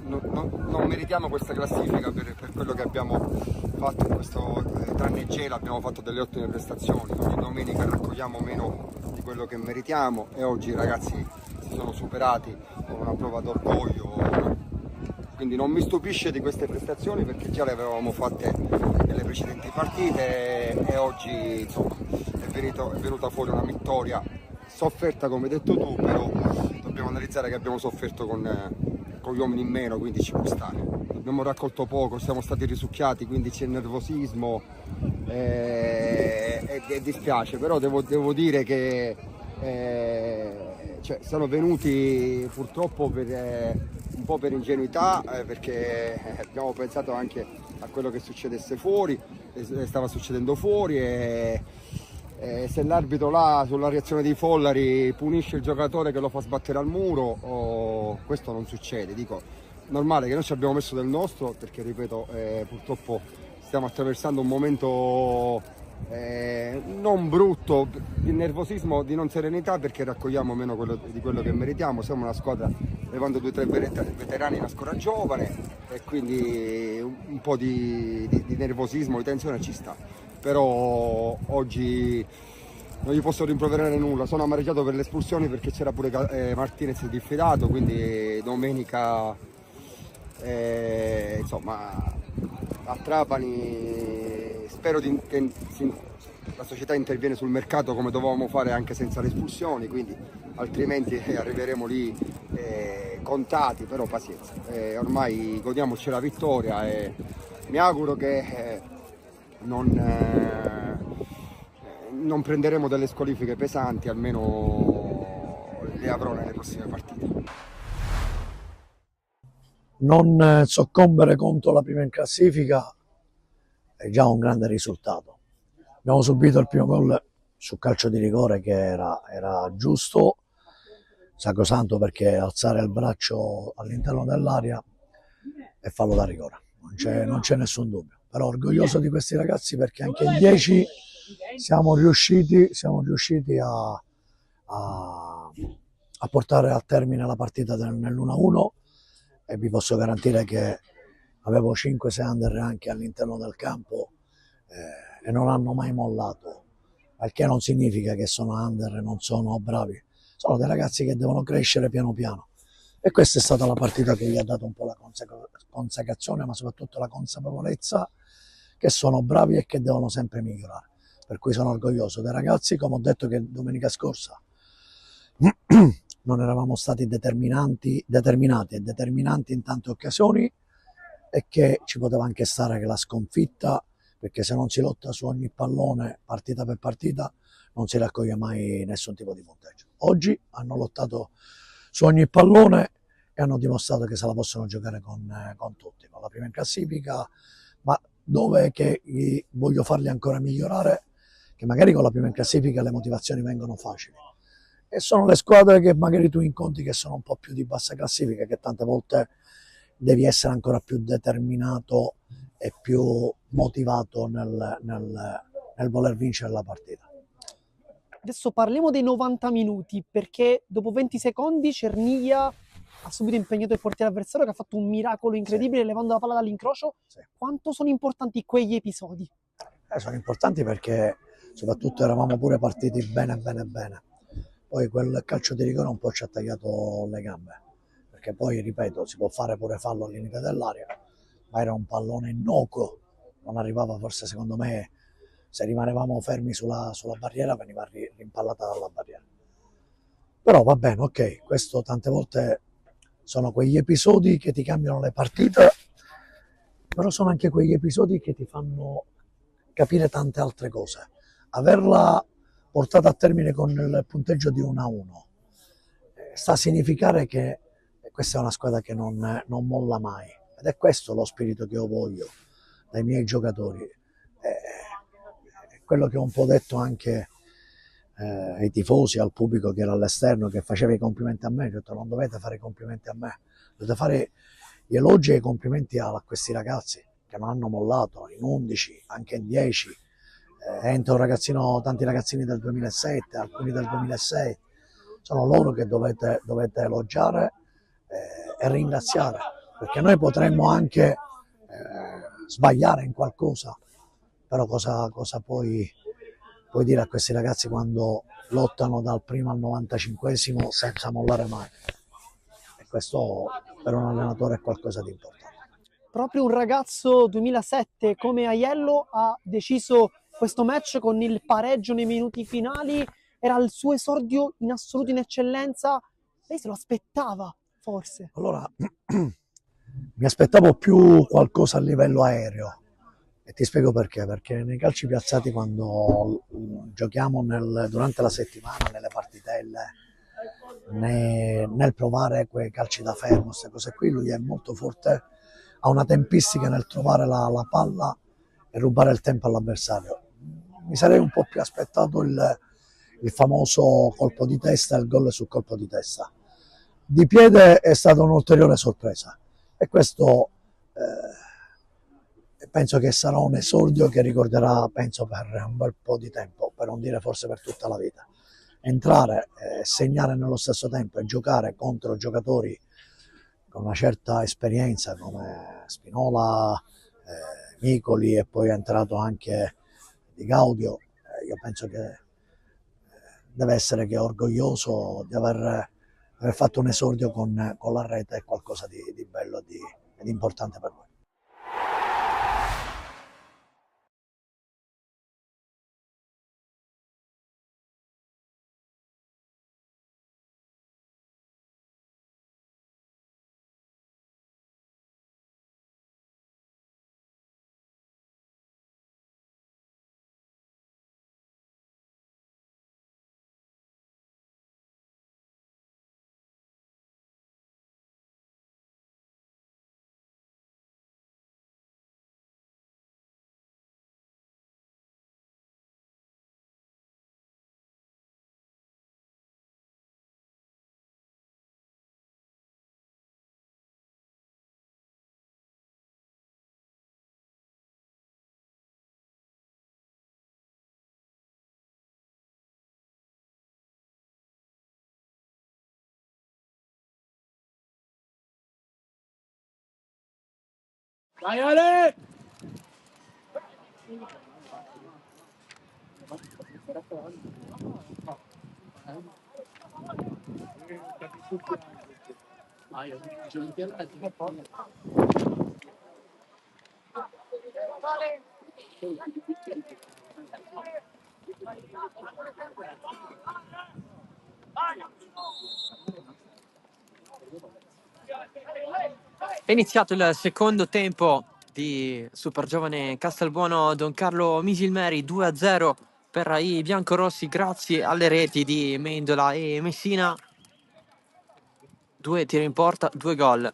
non meritiamo questa classifica per quello che abbiamo fatto in questo, tranne Gela abbiamo fatto delle ottime prestazioni, ogni domenica raccogliamo meno di quello che meritiamo e oggi i ragazzi si sono superati con una prova d'orgoglio quindi non mi stupisce di queste prestazioni perché già le avevamo fatte nelle precedenti partite e oggi insomma è venuta fuori una vittoria sofferta come hai detto tu, però dobbiamo analizzare che abbiamo sofferto con gli uomini in meno, quindi ci può stare. Abbiamo raccolto poco, siamo stati risucchiati, quindi c'è nervosismo e dispiace, però devo dire che sono venuti purtroppo un po' per ingenuità, perché abbiamo pensato anche a quello che succedesse fuori, stava succedendo fuori e se l'arbitro là sulla reazione di Follari punisce il giocatore che lo fa sbattere al muro, questo non succede. Dico, normale che noi ci abbiamo messo del nostro, perché ripeto, purtroppo stiamo attraversando un momento non brutto, di nervosismo, di non serenità, perché raccogliamo meno di quello che meritiamo. Siamo una squadra, levando 2 o 3 veterani, una squadra giovane, e quindi un po' di nervosismo, di tensione ci sta. Però oggi non gli posso rimproverare nulla, sono amareggiato per le espulsioni perché c'era pure Martinez diffidato, quindi domenica insomma a Trapani spero la società interviene sul mercato come dovevamo fare anche senza le espulsioni, quindi altrimenti arriveremo lì contati, però pazienza, ormai godiamoci la vittoria e mi auguro che non prenderemo delle squalifiche pesanti, almeno le avrò nelle prossime partite. Non soccombere contro la prima in classifica è già un grande risultato. Abbiamo subito il primo gol su calcio di rigore che era giusto, sacrosanto, perché alzare il braccio all'interno dell'area è fallo da rigore, non c'è nessun dubbio. Però orgoglioso di questi ragazzi perché anche in 10 siamo riusciti a portare a termine la partita nell'1-1, e vi posso garantire che avevo 5-6 under anche all'interno del campo e non hanno mai mollato, il che non significa che sono under e non sono bravi, sono dei ragazzi che devono crescere piano piano, e questa è stata la partita che gli ha dato un po' la consacrazione, ma soprattutto la consapevolezza che sono bravi e che devono sempre migliorare, per cui sono orgoglioso dei ragazzi. Come ho detto che domenica scorsa non eravamo stati determinati e determinanti in tante occasioni, e che ci poteva anche stare che la sconfitta, perché se non si lotta su ogni pallone partita per partita non si raccoglie mai nessun tipo di punteggio. Oggi hanno lottato su ogni pallone e hanno dimostrato che se la possono giocare con tutti, con la prima in classifica, ma dove che voglio farli ancora migliorare, che magari con la prima in classifica le motivazioni vengono facili, e sono le squadre che magari tu incontri che sono un po' più di bassa classifica, che tante volte devi essere ancora più determinato e più motivato nel voler vincere la partita. Adesso parliamo dei 90 minuti, perché dopo 20 secondi Cerniglia ha subito impegnato il portiere avversario, che ha fatto un miracolo incredibile, levando la palla dall'incrocio. Quanto sono importanti quegli episodi? Sono importanti perché soprattutto eravamo pure partiti bene. Poi quel calcio di rigore un po' ci ha tagliato le gambe, perché poi, ripeto, si può fare pure fallo al limite dell'area, ma era un pallone innocuo, non arrivava, forse secondo me, se rimanevamo fermi sulla barriera veniva rimpallata dalla barriera. Però va bene, ok, questo tante volte sono quegli episodi che ti cambiano le partite, però sono anche quegli episodi che ti fanno capire tante altre cose. Averla portata a termine con il punteggio di 1-1 sta a significare che questa è una squadra che non molla mai, ed è questo lo spirito che io voglio dai miei giocatori, quello che ho un po' detto anche ai tifosi, al pubblico che era all'esterno, che faceva i complimenti a me. Ho detto: non dovete fare i complimenti a me, dovete fare gli elogi e i complimenti a questi ragazzi che non hanno mollato in 11, anche in 10. Entro tanti ragazzini del 2007, alcuni del 2006, sono loro che dovete elogiare e ringraziare, perché noi potremmo anche sbagliare in qualcosa, però cosa puoi dire a questi ragazzi quando lottano dal primo al 95esimo senza mollare mai? E questo per un allenatore è qualcosa di importante. Proprio un ragazzo 2007 come Aiello ha deciso questo match con il pareggio nei minuti finali, era il suo esordio in assoluto in eccellenza, lei se lo aspettava forse. Allora, mi aspettavo più qualcosa a livello aereo e ti spiego perché nei calci piazzati quando giochiamo durante la settimana, nelle partitelle, nel provare quei calci da fermo, queste cose qui, lui è molto forte, ha una tempistica nel trovare la palla e rubare il tempo all'avversario. Mi sarei un po' più aspettato il famoso colpo di testa, il gol sul colpo di testa. Di piede è stata un'ulteriore sorpresa e questo penso che sarà un esordio che ricorderà, penso, per un bel po' di tempo, per non dire forse per tutta la vita. Entrare, segnare nello stesso tempo e giocare contro giocatori con una certa esperienza come Spinola, Micoli e poi è entrato anche Di Gaudio, io penso che deve essere che orgoglioso di aver fatto un esordio con la rete, è qualcosa di bello e di importante per noi. Vai Ale! È iniziato il secondo tempo di Super Giovane Castelbuono Don Carlo Misilmeri, 2-0 per i biancorossi grazie alle reti di Mendola e Messina. 2 tiri in porta, 2 gol.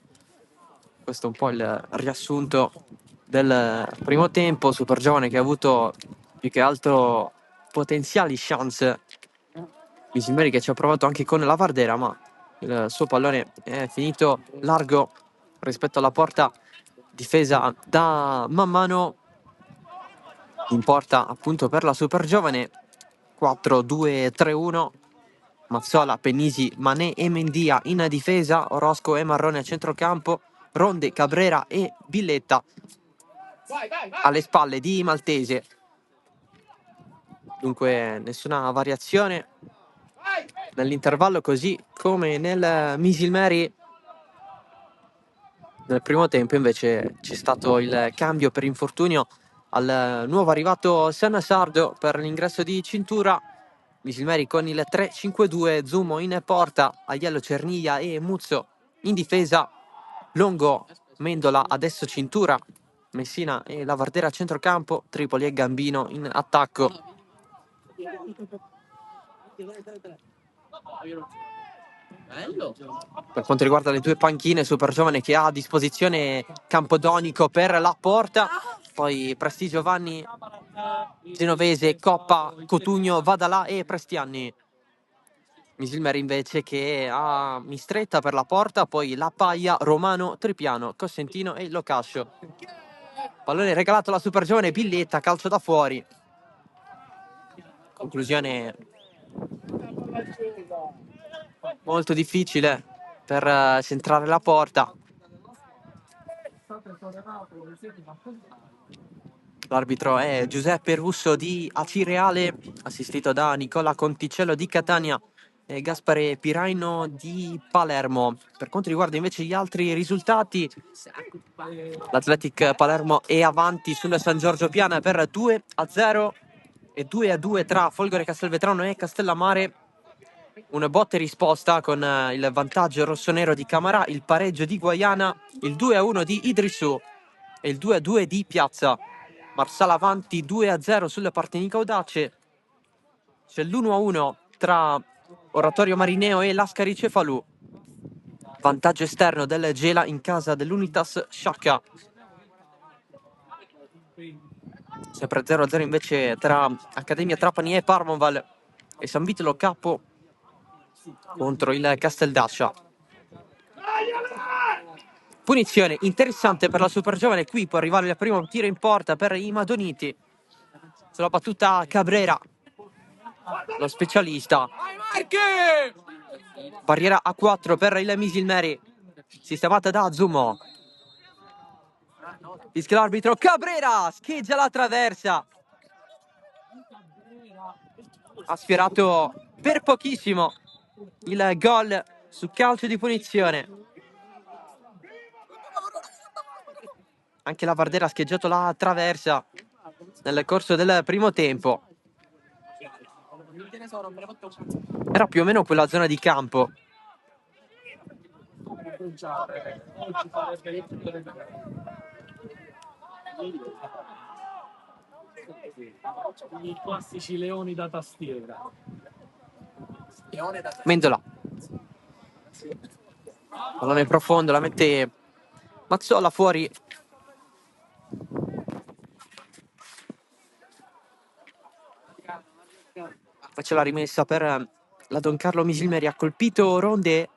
Questo è un po' il riassunto del primo tempo. Super Giovane che ha avuto più che altro potenziali chance. Misilmeri che ci ha provato anche con la Vardera, ma il suo pallone è finito largo rispetto alla porta difesa da Mammano. In porta appunto per la Super Giovane 4-2-3-1. Mazzola, Pennisi, Manè e Mendia in difesa, Orosco e Marrone a centrocampo, Ronde, Cabrera e Billetta alle spalle di Maltese. Dunque nessuna variazione nell'intervallo, così come nel Misilmeri. Nel primo tempo invece c'è stato il cambio per infortunio al nuovo arrivato Senna Sardo per l'ingresso di cintura. Misilmeri con il 3-5-2, Zumo in porta, Aiello, Cerniglia e Muzzo in difesa, Longo, Mendola adesso cintura, Messina e Lavardera a centrocampo, Tripoli e Gambino in attacco. Per quanto riguarda le due panchine, Super Giovane che ha a disposizione Campodonico per la porta, poi Presti Giovanni, Genovese, Coppa, Cotugno, Vadalà e Prestianni. Misilmeri invece che ha Mistretta per la porta, poi La Paglia, Romano, Tripiano, Cosentino e Locascio. Pallone regalato alla Super Giovane, Billetta, calcio da fuori. Conclusione molto difficile per centrare la porta. L'arbitro è Giuseppe Russo di Acireale, assistito da Nicola Conticello di Catania e Gaspare Piraino di Palermo. Per quanto riguarda invece gli altri risultati, l'Athletic Palermo è avanti sulla San Giorgio Piana per 2-0 e 2-2 tra Folgore Castelvetrano e Castellammare. Una botta e risposta con il vantaggio rossonero di Camarà, il pareggio di Guaiana, il 2-1 di Idrissù e il 2-2 di Piazza. Marsala avanti 2-0 sulle Partinico Audace. C'è l'1-1 tra Oratorio Marineo e Lascari Cefalù. Vantaggio esterno del Gela in casa dell'Unitas Sciacca. Sempre 0-0 invece tra Accademia Trapani e Parmonval e San Vitolo Capo contro il Casteldaccia. Punizione interessante per la Supergiovane, qui può arrivare il primo tiro in porta per i Madoniti. Sulla battuta Cabrera, lo specialista. Barriera a 4 per il Misilmeri, sistemata da Zumo. Fischia l'arbitro, Cabrera scheggia la traversa. Ha sfiorato per pochissimo il gol su calcio di punizione. Anche la Vardera ha scheggiato la traversa nel corso del primo tempo. Era più o meno quella zona di campo. I classici leoni da tastiera. Mendola. Pallone profondo, la mette Mazzola fuori. Faccia la rimessa per la Don Carlo Misilmeri, ha colpito Ronde.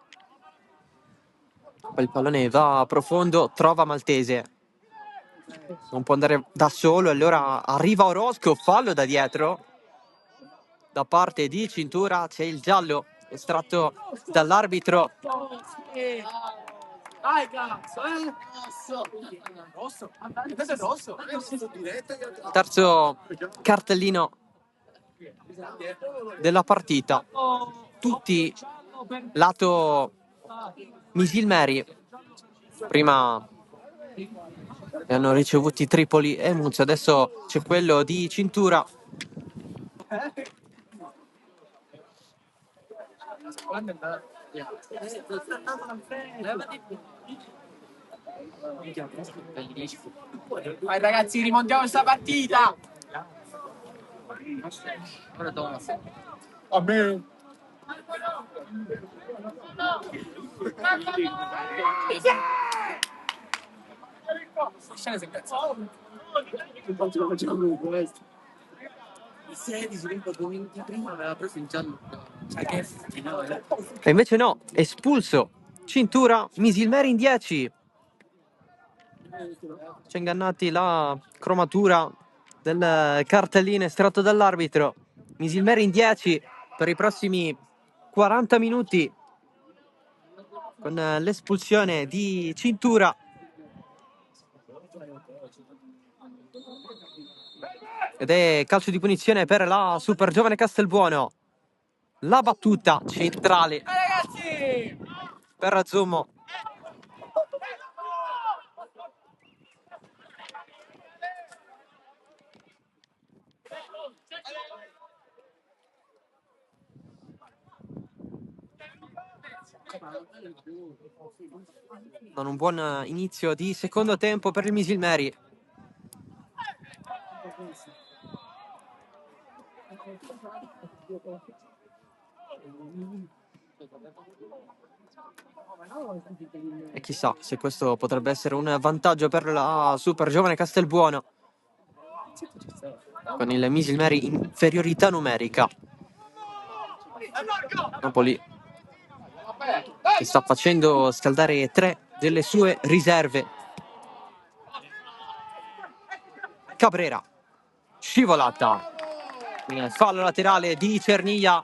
Poi il pallone va profondo, trova Maltese. Non può andare da solo, allora arriva Orosco, fallo da dietro. Da parte di Cintura c'è il giallo estratto dall'arbitro. Dai cazzo, rosso. Questo è rosso. Terzo cartellino della partita. Tutti lato Misilmeri. Prima ne hanno ricevuti Tripoli e Muzio, adesso c'è quello di Cintura. Vai ragazzi, rimontiamo questa partita. Vabbè. E invece no, espulso. Cintura, Misilmeri in 10. Ci ha ingannati la cromatura del cartellino estratto dall'arbitro. Misilmeri in 10 per i prossimi 40 minuti con l'espulsione di Cintura. Ed è calcio di punizione per la super giovane Castelbuono. La battuta centrale per Razzumo. Con un buon inizio di secondo tempo per il Misilmeri. E chissà se questo potrebbe essere un vantaggio per la super giovane Castelbuono, con il Misilmeri in inferiorità numerica. Napoli che sta facendo scaldare 3 delle sue riserve. Cabrera, scivolata, fallo laterale di Cerniglia.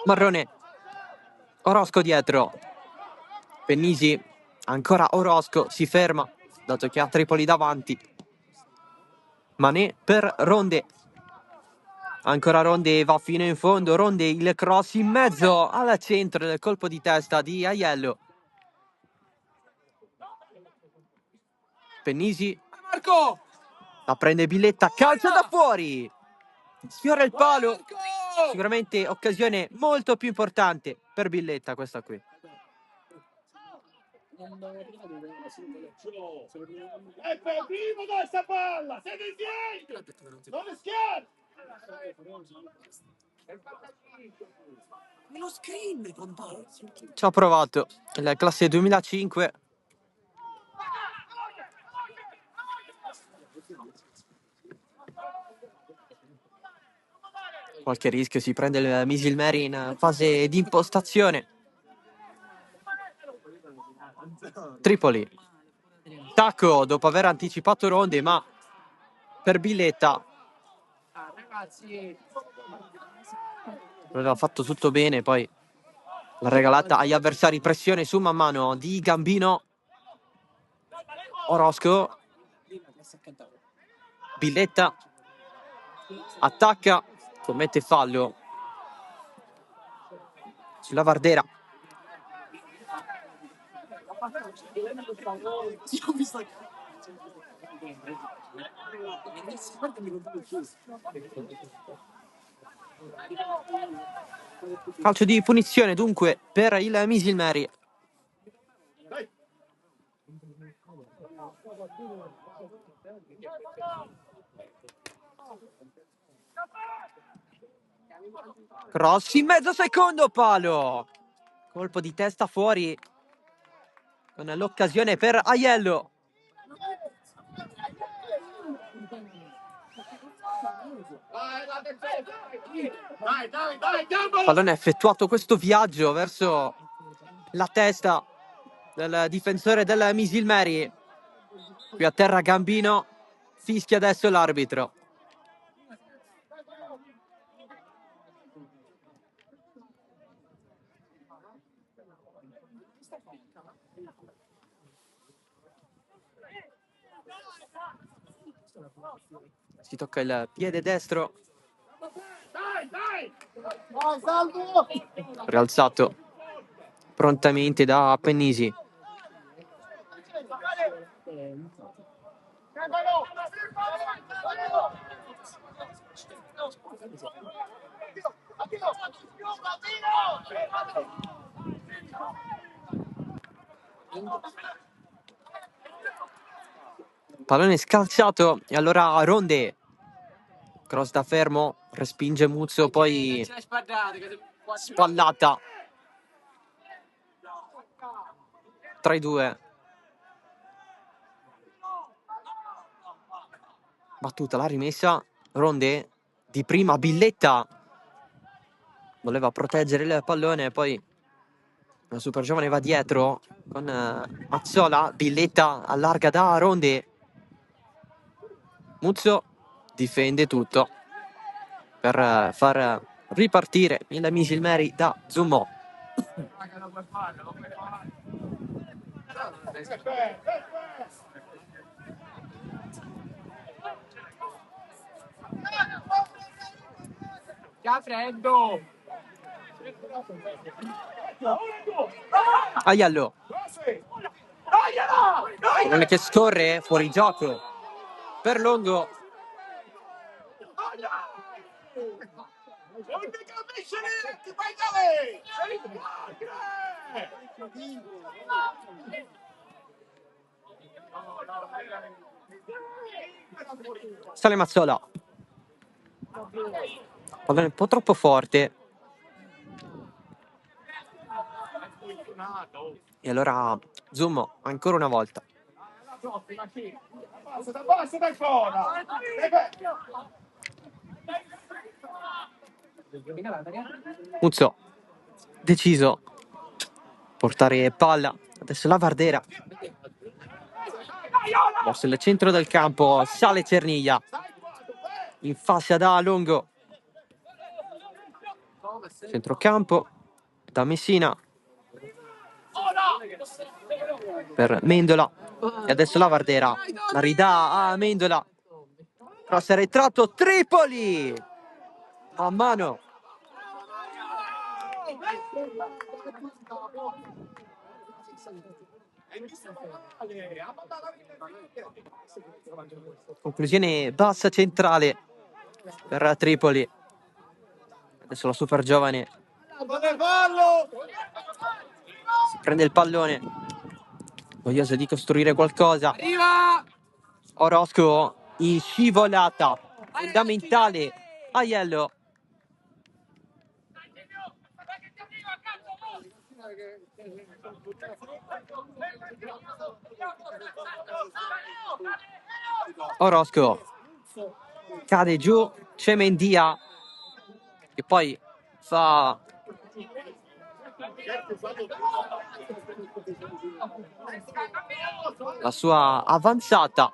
Marrone, Orosco dietro, Pennisi, ancora Orosco, si ferma dato che ha Tripoli davanti. Mané per Ronde. Ancora Ronde, va fino in fondo. Ronde, il cross in mezzo al centro del colpo di testa di Aiello. Pennisi Marco! la prende Billetta, calcia da fuori. Sfiora il palo. Sicuramente occasione molto più importante per Billetta questa qui. Vivo da sta palla! Siete insieme! Non rischiare! Lo screen, compagno! Ci ha provato la classe 2005. Qualche rischio si prende il Misilmeri in fase di impostazione. Tripoli. Tacco dopo aver anticipato Ronde, ma per Billetta aveva fatto tutto bene, poi l'ha regalata agli avversari. Pressione su man mano di Gambino. Orosco. Billetta attacca, commette fallo sulla Vardera. Calcio di punizione dunque per il Misilmeri. Cross in mezzo, secondo palo. Colpo di testa fuori con l'occasione per Aiello. Pallone ha effettuato questo viaggio verso la testa del difensore del Misilmeri. Qui a terra Gambino, fischia adesso l'arbitro. Si tocca il piede destro. Rialzato prontamente da Pennisi. Pallone scalciato e allora Ronde. Cross da fermo, respinge Muzzo, poi spallata. 3-2. Battuta la rimessa. Ronde di prima, Billetta voleva proteggere il pallone, poi la super giovane va dietro con Mazzola. Billetta allarga da Ronde. Muzzo difende tutto per far ripartire il Misilmeri da Zummo. Già freddo! Aiello. Pallone che scorre fuori gioco per Longo. Sale Mazzola. Pallone un po' troppo forte. E allora Zummo ancora una volta. Muzzo deciso portare palla. Adesso la Vardera verso il centro del campo. Sale Cerniglia in fascia da Longo. Centrocampo da Messina per Mendola. E adesso la Vardera la ridà a Mendola. Cross arretrato, Tripoli! A mano. Conclusione bassa centrale per Tripoli. Adesso la super giovane prende il pallone, vogliosa di costruire qualcosa. Orozco in scivolata fondamentale. Aiello. Orozco cade giù, c'è Mendia che poi fa la sua avanzata.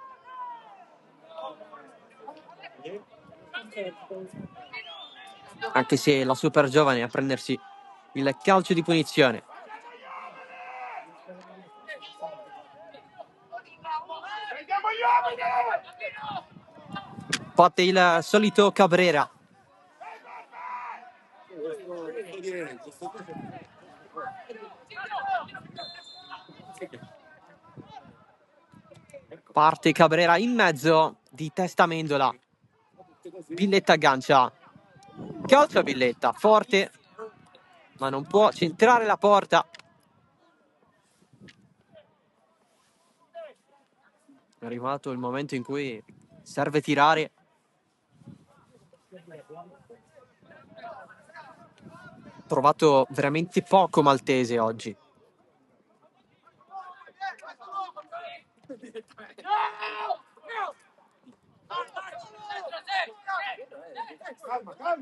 Anche se la super giovane a prendersi il calcio di punizione. Batte il solito Cabrera. Parte Cabrera in mezzo, di testa Mendola. Villetta aggancia. Calcio a Villetta, forte, ma non può centrare la porta. È arrivato il momento in cui serve tirare. Trovato veramente poco Maltese oggi.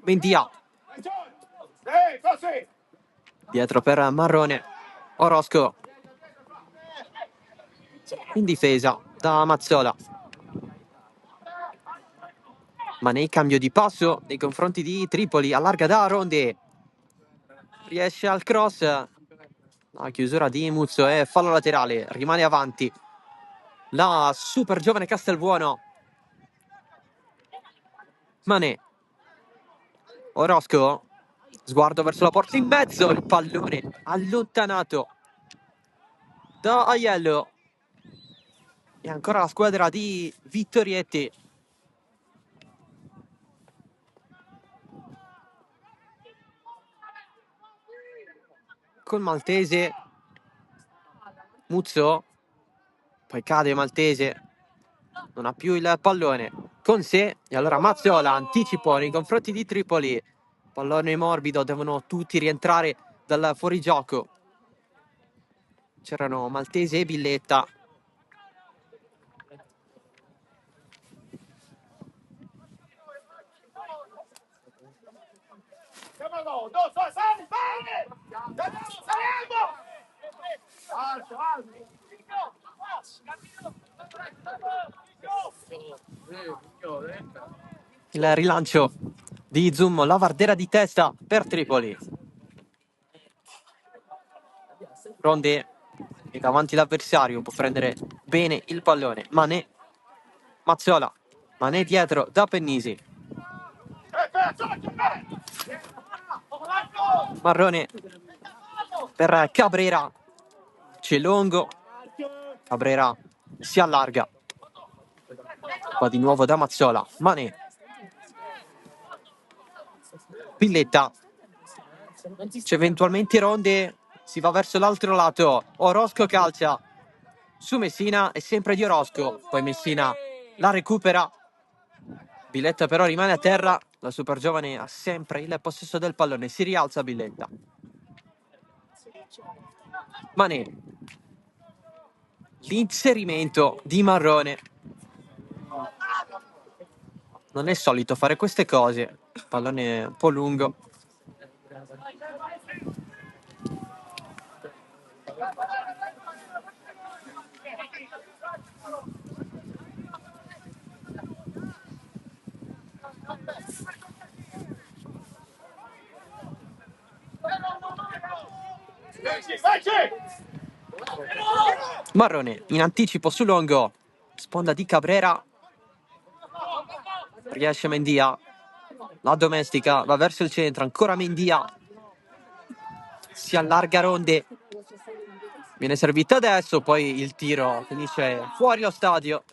Mendia. Dietro per Marrone. Orozco. In difesa da Mazzola. Ma nei cambio di passo nei confronti di Tripoli. Allarga da Ronde. Riesce al cross. La chiusura di Muzzo e fallo laterale. Rimane avanti la super giovane Castelbuono. Mané. Orozco. Sguardo verso la porta in mezzo. Il pallone allontanato da Aiello. E ancora la squadra di Vittorietti. Col Maltese. Muzzo. Poi cade Maltese. Non ha più il pallone con sé. E allora Mazzola, anticipo nei confronti di Tripoli. Pallone morbido, devono tutti rientrare dal fuorigioco. C'erano Maltese e Villetta. Il rilancio di Zummo, la Vardera di testa per Tripoli. Ronde è davanti l'avversario, può prendere bene il pallone. Mané, Mazzola, Mané dietro da Pennisi. Marrone per Cabrera. C'è Longo. Cabrera si allarga. Va di nuovo da Mazzola. Mané. Villetta. C'è eventualmente Ronde. Si va verso l'altro lato. Orozco calcia su Messina. È sempre di Orozco. Poi Messina la recupera. Villetta però rimane a terra. La super giovane ha sempre il possesso del pallone. Si rialza Villetta. Mané. L'inserimento di Marrone. Non è solito fare queste cose. Il pallone è un po' lungo. Marrone in anticipo su Longo. Sponda di Cabrera. Riesce Mendia, la domestica, va verso il centro, ancora Mendia, si allarga Ronde, viene servito adesso, poi il tiro finisce fuori lo stadio.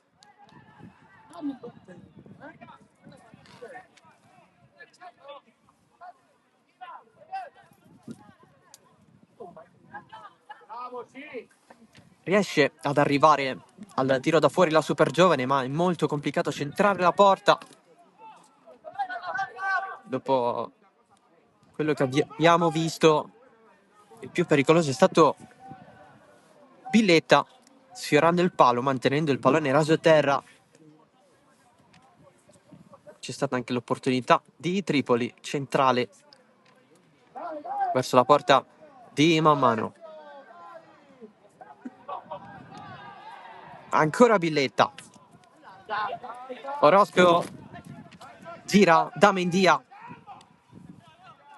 Riesce ad arrivare al tiro da fuori la super giovane, ma è molto complicato centrare la porta. Dopo quello che abbiamo visto, il più pericoloso è stato Billetta, sfiorando il palo, mantenendo il pallone raso a terra. C'è stata anche l'opportunità di Tripoli, centrale, verso la porta di Mammano. Ancora Billetta. Orozco gira da Mendia.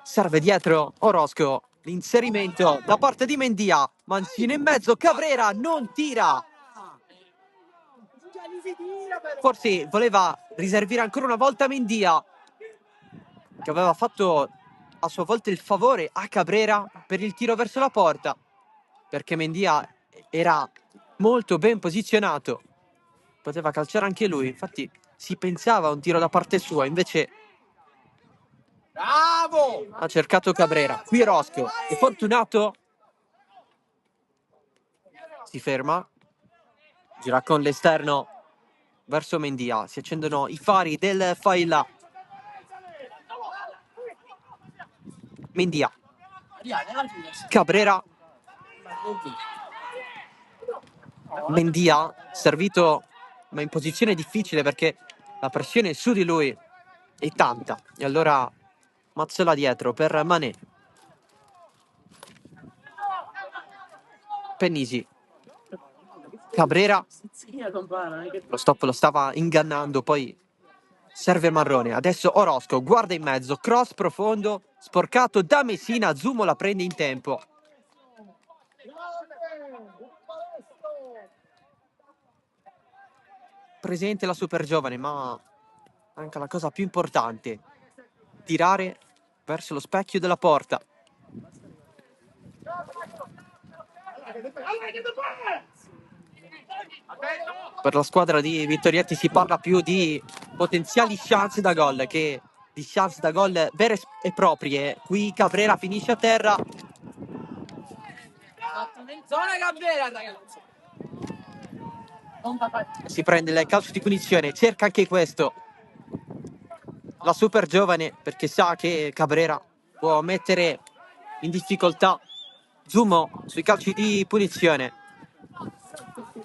Serve dietro Orozco. L'inserimento da parte di Mendia. Mancino in mezzo. Cabrera non tira. Forse voleva riservare ancora una volta Mendia, che aveva fatto a sua volta il favore a Cabrera per il tiro verso la porta, perché Mendia era molto ben posizionato, poteva calciare anche lui, infatti si pensava a un tiro da parte sua, invece ha cercato Cabrera. Qui Orozco è fortunato, si ferma, gira con l'esterno verso Mendia, si accendono i fari del Failla. Mendia, Cabrera, Mendia servito ma in posizione difficile perché la pressione su di lui è tanta, e allora Mazzola dietro per Mané. Pennisi, Cabrera, lo stop lo stava ingannando, poi serve Marrone, adesso Orozco guarda in mezzo, cross profondo sporcato da Messina, Zumo la prende in tempo. Presente la super giovane, ma anche la cosa più importante, tirare verso lo specchio della porta. Per la squadra di Vittorietti si parla più di potenziali chance da gol che di chance da gol vere e proprie. Qui Cabrera finisce a terra. Si prende il calcio di punizione, cerca anche questo la super giovane, perché sa che Cabrera può mettere in difficoltà Zumo sui calci di punizione,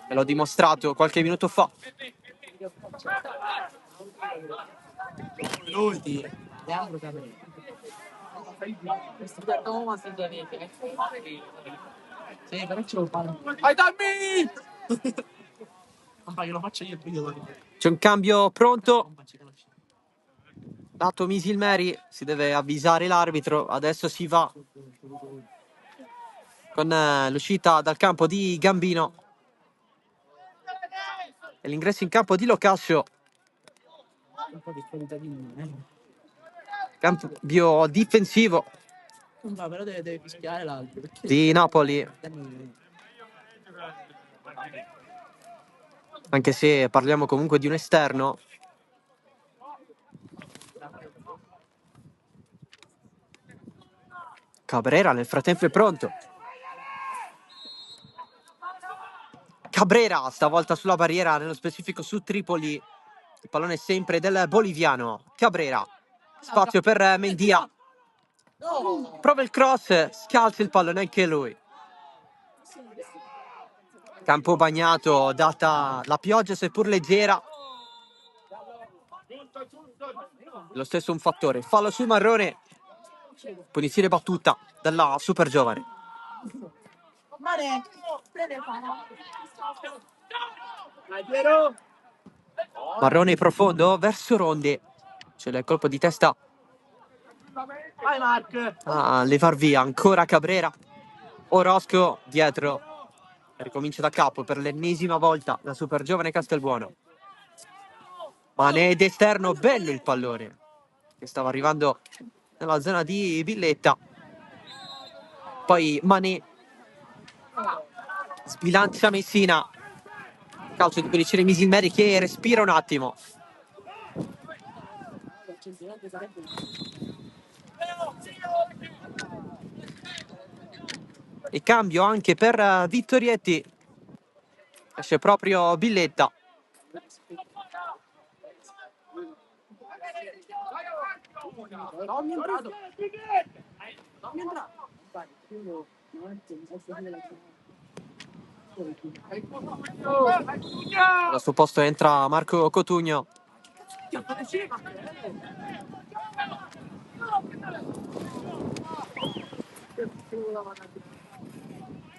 e l'ho dimostrato qualche minuto fa. C'è un cambio pronto. Dato Misilmeri, si deve avvisare l'arbitro. Adesso si va con l'uscita dal campo di Gambino e l'ingresso in campo di Locascio. Cambio difensivo di Napoli, anche se parliamo comunque di un esterno. Cabrera nel frattempo è pronto. Cabrera stavolta sulla barriera, nello specifico su Tripoli. Il pallone è sempre del boliviano. Cabrera, spazio per Mendia. Prova il cross, scalza il pallone anche lui. Campo bagnato, data la pioggia seppur leggera. Lo stesso un fattore. Fallo sul Marrone. Punizione battuta dalla super giovane. Marrone profondo verso Ronde. C'è il colpo di testa a levar via ancora Cabrera. Orozco dietro. Ricomincia da capo per l'ennesima volta la super giovane Castelbuono. Mané d'esterno, bello il pallone che stava arrivando nella zona di Villetta. Poi Mané sbilancia Messina. Calcio di punizione Misilmeri che respira un attimo. E cambio anche per Vittorietti. Esce proprio Villetta. Al suo posto entra Marco Cotugno.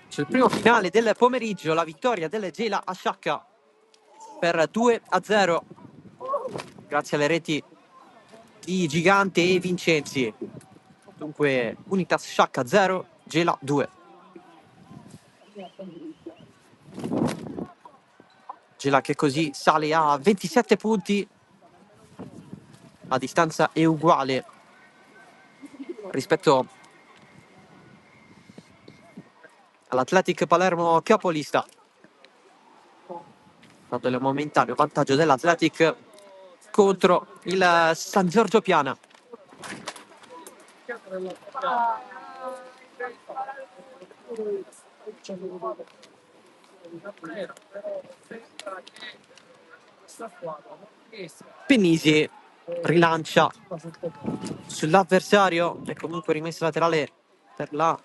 C'è il primo finale del pomeriggio, la vittoria del Gela a Sciacca per 2-0 grazie alle reti di Gigante e Vincenzi. Dunque Unitas Sciacca 0, Gela 2. Gela che così sale a 27 punti. La distanza è uguale rispetto all'Athletic Palermo capolista. Dato il momentaneo vantaggio dell'Athletic contro il San Giorgio Piana. Pennisi rilancia sull'avversario e comunque rimessa laterale per la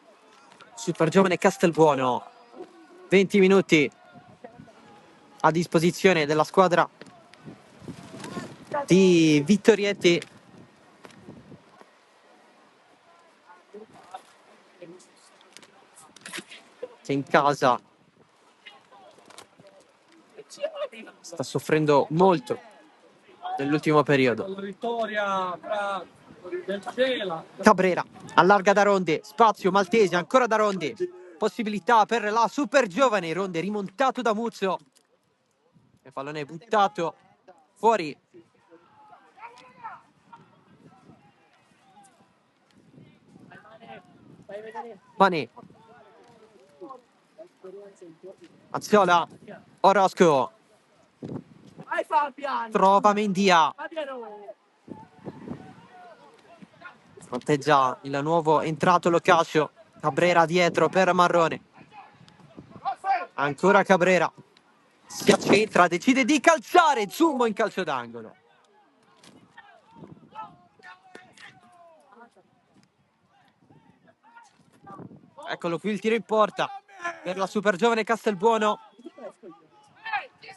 super giovane Castelbuono. 20 minuti a disposizione della squadra di Vittorietti. Che in casa sta soffrendo molto nell'ultimo periodo. Cabrera allarga da Ronde, spazio Maltese, ancora da Ronde, possibilità per la super giovane Ronde, rimontato da Muzzo, il pallone buttato fuori. Mané, Azziola, Orosco, trova Mendia, fronteggia il nuovo entrato Locascio. Cabrera dietro per Marrone, ancora Cabrera, si accentra, decide di calciare, Zummo in calcio d'angolo. Eccolo qui il tiro in porta per la super giovane Castelbuono.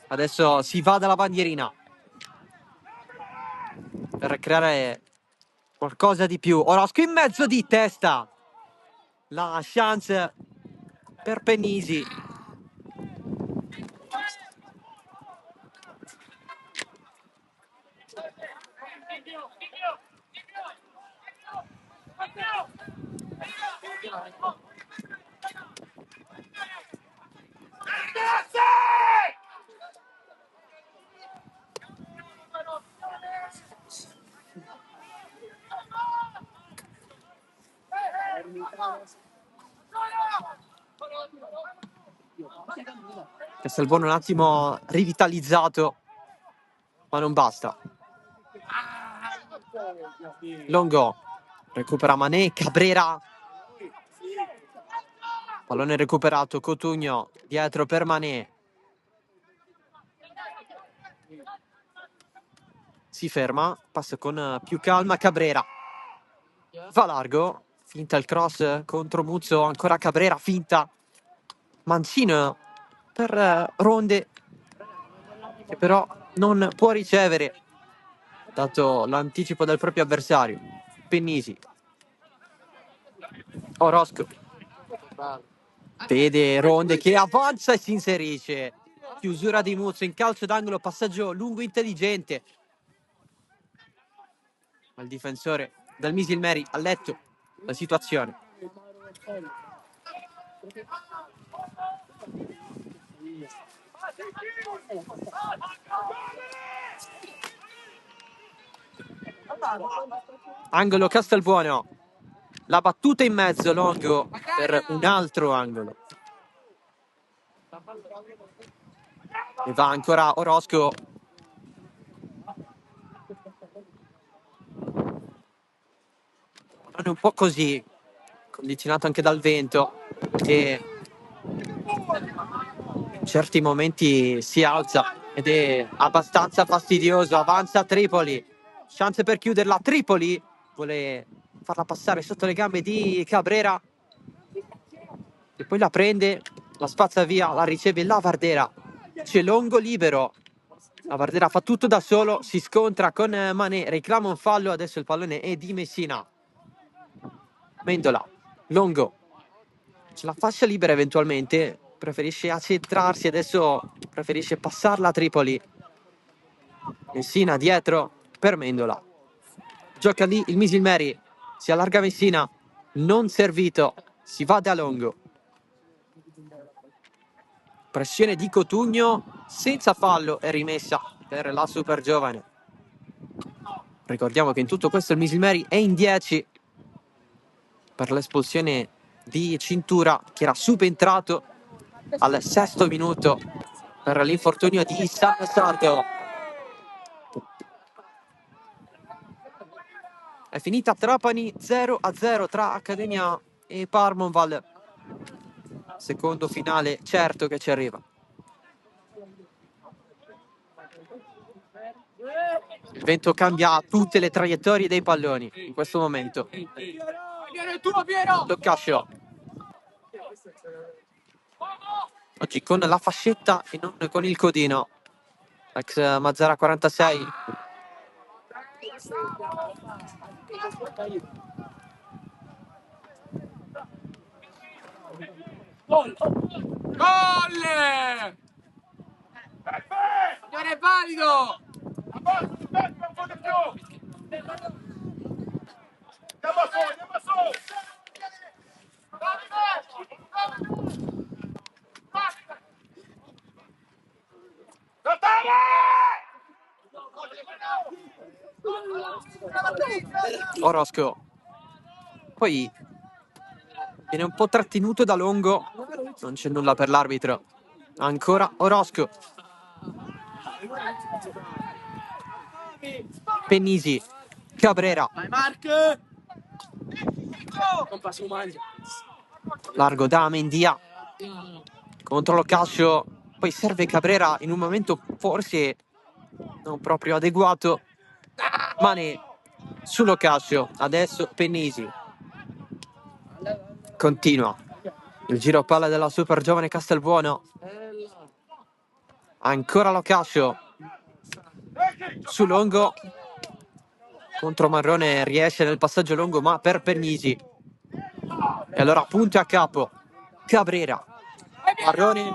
Adesso si va dalla bandierina per creare qualcosa di più. Orosco in mezzo di testa. La chance per Pennisi. Castelbuono un attimo rivitalizzato, ma non basta. Longo recupera Mané, Cabrera, pallone recuperato, Cotugno dietro per Mané, si ferma, passa con più calma Cabrera, va largo, finta il cross contro Muzzo, ancora Cabrera, finta, Mancino per Ronde, che però non può ricevere dato l'anticipo del proprio avversario. Pennisi, Orosco vede Ronde che avanza e si inserisce, chiusura di Muzzo in calcio d'angolo, passaggio lungo intelligente, ma il difensore del Misilmeri ha letto la situazione. Angolo Castelbuono. La battuta in mezzo, Longo, per un altro angolo. E va ancora Orozco. È un po' così, condizionato anche dal vento, e in certi momenti si alza ed è abbastanza fastidioso. Avanza Tripoli, chance per chiuderla. Tripoli vuole farla passare sotto le gambe di Cabrera e poi la prende, la spazza via, la riceve la Vardera. C'è Longo libero, la Vardera fa tutto da solo, si scontra con Mané, reclama un fallo. Adesso il pallone è di Messina. Mendola, Longo, c'è la fascia libera eventualmente, preferisce accentrarsi, adesso preferisce passarla a Tripoli. Messina dietro per Mendola, gioca lì il Misilmeri, si allarga Messina, non servito, si va da Longo. Pressione di Cotugno, senza fallo, è rimessa per la super giovane. Ricordiamo che in tutto questo il Misilmeri è in 10 per l'espulsione di Cintura, che era subentrato al 6° minuto per l'infortunio di San Sardo. È finita a Trapani 0-0 tra Accademia e Parmonval. Secondo finale certo che ci arriva. Il vento cambia tutte le traiettorie dei palloni in questo momento. Toccascio. Oggi con la fascetta e non con il codino. Ex Mazzara 46. Gol! Non è valido! Abbassa, un po' di più! Andiamo su! Orozco. Poi viene un po' trattenuto da Longo. Non c'è nulla per l'arbitro. Ancora Orozco. Pennisi. Cabrera. Largo da Mendia. Contro Locascio. Poi serve Cabrera in un momento forse non proprio adeguato. Mané su Locascio. Adesso Pennisi. Continua il giro palla della super giovane Castelbuono. Ancora Locascio su Longo. Contro Marrone riesce nel passaggio lungo, ma per Pennisi. E allora punto a capo Cabrera. Marrone.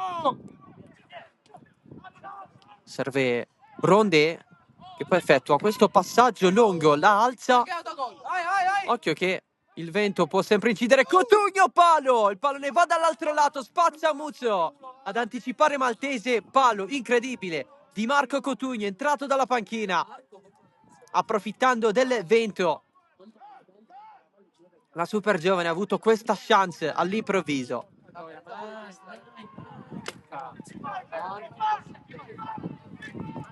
Serve Ronde, che poi effettua questo passaggio lungo, la alza. Occhio che il vento può sempre incidere. Cotugno, palo! Il pallone va dall'altro lato, spazza Muzzo ad anticipare Maltese. Palo incredibile di Marco Cotugno, entrato dalla panchina, approfittando del vento. La super giovane ha avuto questa chance all'improvviso.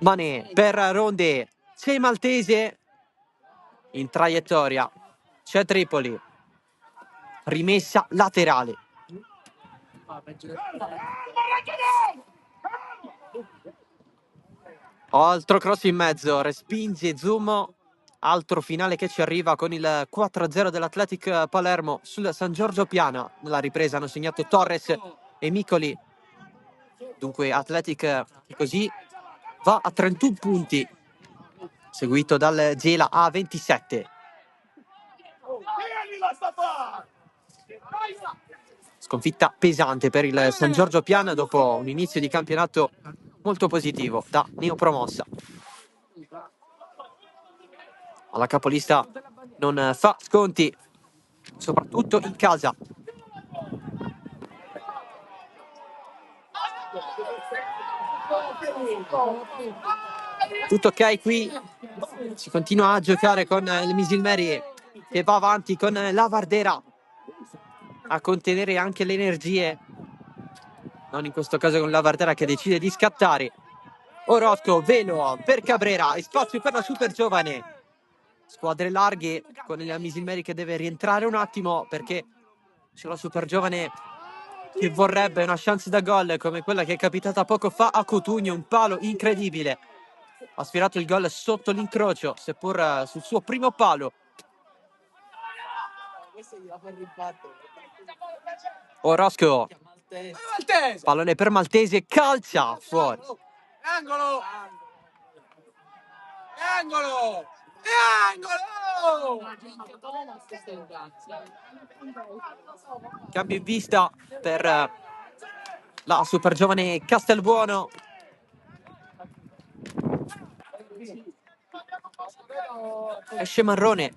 Mané per Ronde, c'è Maltese in traiettoria, c'è Tripoli, rimessa laterale. Altro cross in mezzo, respinge Zumo. Altro finale che ci arriva con il 4-0 dell'Athletic Palermo sul San Giorgio Piana. Nella ripresa hanno segnato Torres e Micoli. Dunque Athletic che così va a 31 punti, seguito dal Gela a 27. Sconfitta pesante per il San Giorgio Piana dopo un inizio di campionato molto positivo da neopromossa. La capolista non fa sconti, soprattutto in casa. Tutto ok qui, si continua a giocare con il Misilmeri che va avanti con la Vardera a contenere anche le energie, non in questo caso con la Vardera che decide di scattare. Orozco, velo per Cabrera, e spazio per la super giovane. Squadre larghe con il Misilmeri che deve rientrare un attimo perché c'è la super giovane che vorrebbe una chance da gol come quella che è capitata poco fa a Cotugno, un palo incredibile. Ha sfiorato il gol sotto l'incrocio, seppur sul suo primo palo. Orozco, pallone per Maltese, calcia fuori. Angolo! Angolo! Angolo! Cambio in vista per la super giovane Castelbuono. Esce Marrone.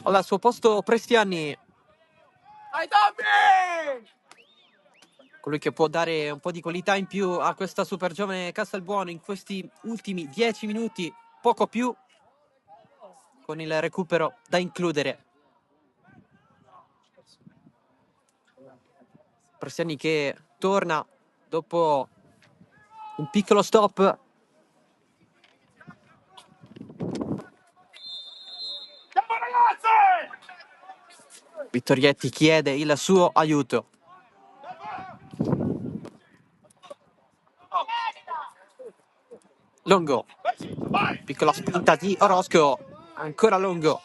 Al suo posto Prestiani, Ai Tommy! colui che può dare un po' di qualità in più a questa super giovane Castelbuono in questi ultimi 10 minuti, poco più, con il recupero da includere. Prestiani che torna dopo un piccolo stop. Andiamo ragazzi! Vittorietti chiede il suo aiuto. Longo, piccola spinta di Orozco, ancora Longo,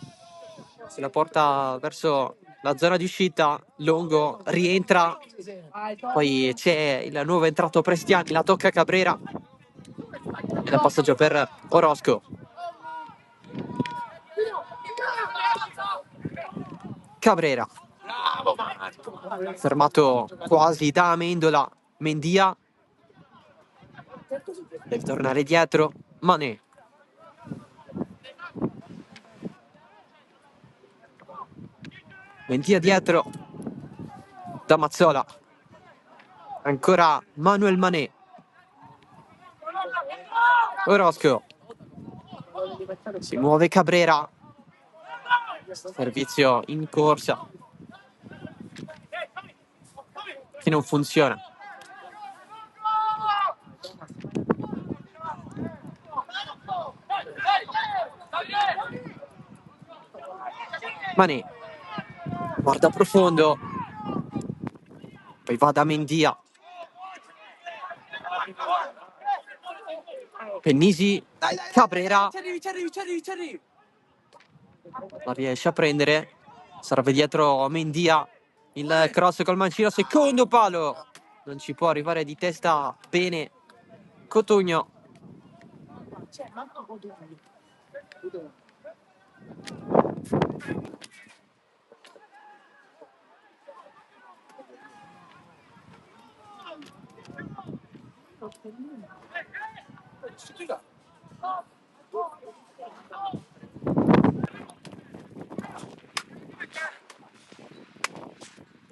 se la porta verso la zona di uscita. Longo rientra, poi c'è il nuovo entrato Prestiani, la tocca Cabrera e la passaggio per Orozco. Cabrera, fermato quasi da Amendola. Mendia deve tornare dietro. Mané, Mendia dietro da Mazzola, ancora Manuel Mané. Orozco, si muove Cabrera, servizio in corsa che non funziona. Mané guarda profondo, poi va da Mendia. Pennisi, Cabrera la riesce a prendere, serve dietro Mendia, il cross col mancino, secondo palo, non ci può arrivare di testa bene Cotugno.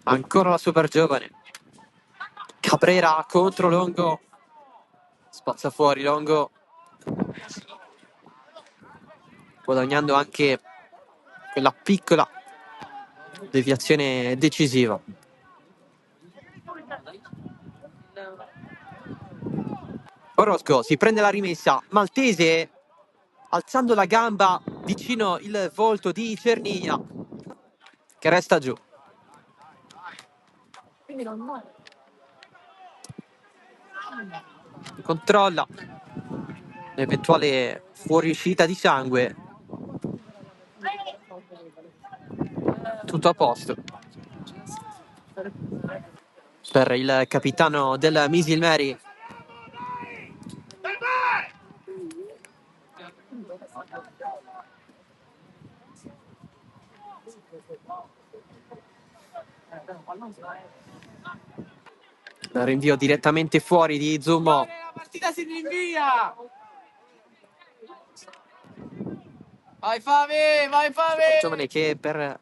Ancora la super giovane Cabrera contro Longo, spazza fuori Longo, guadagnando anche quella piccola deviazione decisiva. Orozco si prende la rimessa, Maltese alzando la gamba vicino il volto di Cerniglia che resta giù. Controlla l'eventuale fuoriuscita di sangue. Tutto a posto per il capitano del Misilmeri. Il rinvio direttamente fuori di Zummo. La partita si rinvia! Giovane che per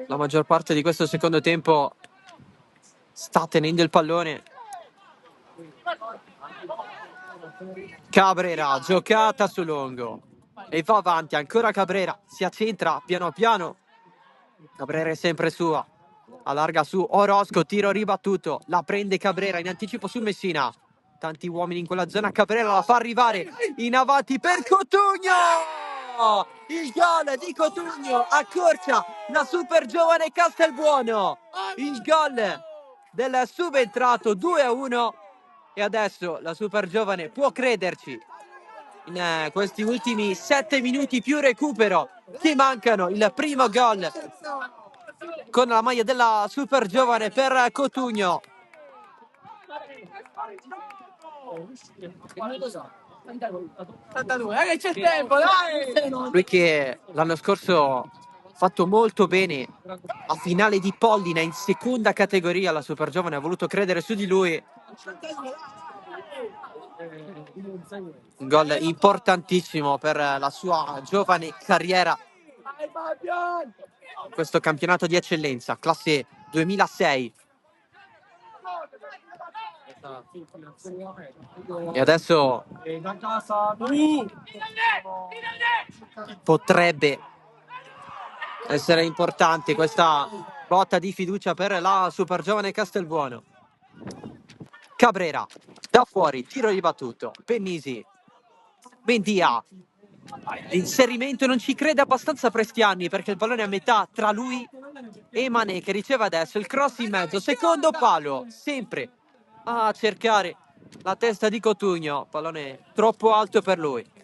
la maggior parte di questo secondo tempo sta tenendo il pallone. Cabrera, giocata su Longo. E va avanti, ancora Cabrera. Si accentra piano piano. Cabrera è sempre sua. Allarga su Orozco, tiro ribattuto. La prende Cabrera in anticipo su Messina. Tanti uomini in quella zona. Cabrera la fa arrivare in avanti per Cotugno. Il gol di Cotugno accorcia la super giovane Castelbuono. Il gol del subentrato 2-1. E adesso la super giovane può crederci in questi ultimi 7 minuti più recupero che mancano. Il primo gol con la maglia della super giovane per Cotugno. Lui che l'anno scorso ha fatto molto bene a finale di Pollina in seconda categoria, la super giovane ha voluto credere su di lui. Un gol importantissimo per la sua giovane carriera. Questo campionato di eccellenza, classe 2006. E adesso potrebbe essere importante questa botta di fiducia per la super giovane Castelbuono. Cabrera, da fuori, tiro ribattuto. Pennisi, Mendia. L'inserimento non ci crede abbastanza Prestiani perché il pallone è a metà tra lui e Mané che riceve adesso il cross in mezzo, secondo palo, sempre a cercare la testa di Cotugno, pallone troppo alto per lui.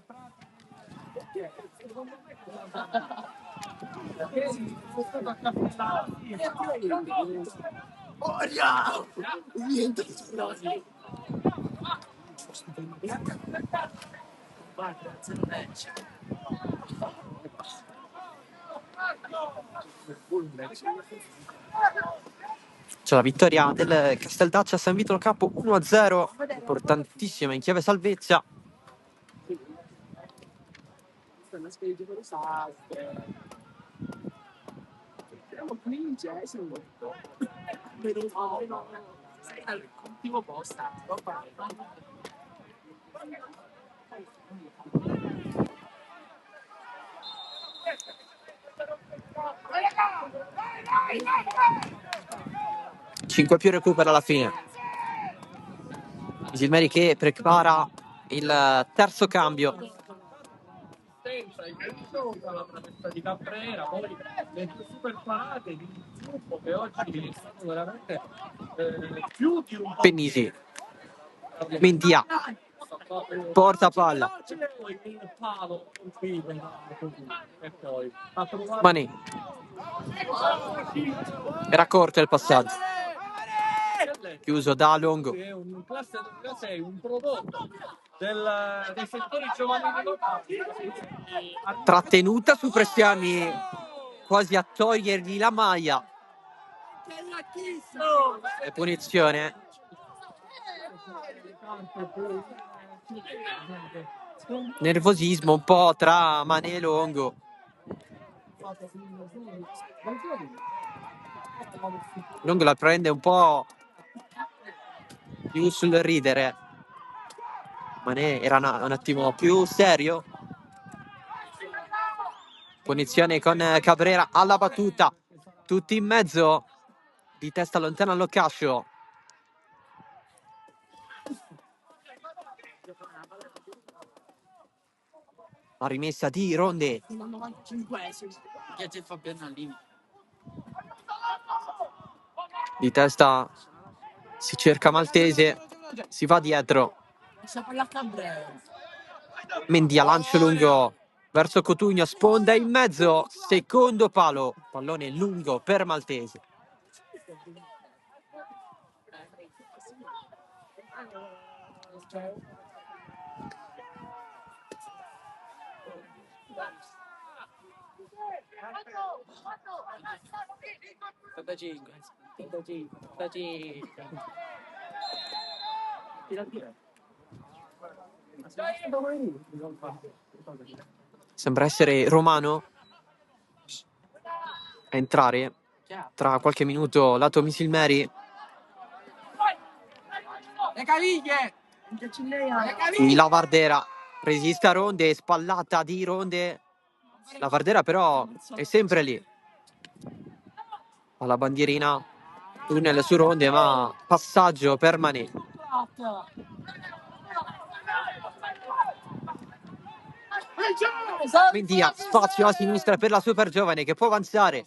C'è la vittoria del Casteldaccia a San Vito Capo 1-0, importantissima in chiave salvezza. Cinque più recupera alla fine. Gilmeri che prepara il terzo cambio. La protesta di Caprera, poi le due super parate di gruppo che oggi sono veramente più di un Pennisi, Mendia, porta palla. Mané. Era corto il passaggio. Chiuso da Longo. È un classe 2006, un prodotto dei settori giovanili locali. Trattenuta su Prestiani, quasi a togliergli la maglia. E punizione. Nervosismo un po' tra Mané e Longo. Longo la prende un po' più sul ridere. Mané era un attimo più serio. Punizione con Cabrera alla battuta. Tutti in mezzo. Di testa lontana Locascio. La rimessa di Ronde. Di testa si cerca Maltese. Si va dietro. Mendia, lancio lungo verso Cotugno, sponda in mezzo, secondo palo, pallone lungo per Maltese. Sembra essere Romano a entrare tra qualche minuto lato Misilmeri. La Vardera resiste a Ronde, spallata di Ronde. La Vardera però è sempre lì. Alla bandierina, tunnel su Ronde, ma passaggio per Mané. Mendia, spazio a sinistra per la super giovane che può avanzare.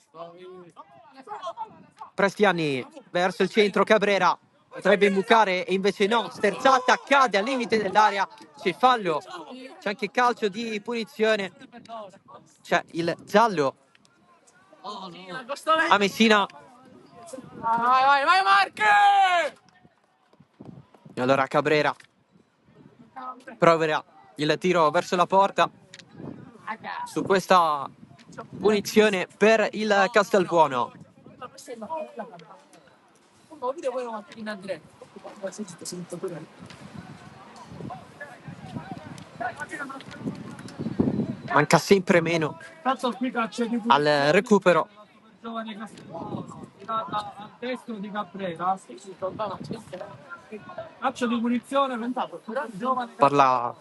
Prestiani verso il centro, Cabrera potrebbe imbucare e invece no, sterzata, cade al limite dell'area, c'è fallo, c'è anche calcio di punizione, c'è il giallo a Messina. Vai Marche! E allora Cabrera proverà il tiro verso la porta su questa punizione per il Castelbuono. Manca sempre meno al recupero. Al destro di Cabrera. Calcio di punizione. Parla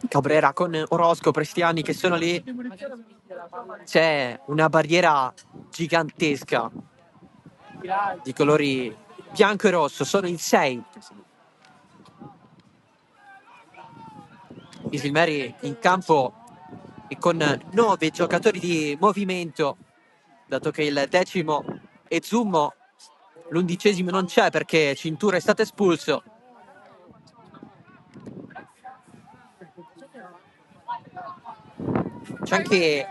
Cabrera con Orozco, Prestiani che sono lì. C'è una barriera gigantesca di colori bianco e rosso, sono in 6. Misilmeri in campo e con 9 giocatori di movimento, dato che il 10° è Zummo, l'11° non c'è perché Cintura è stato espulso. C'è anche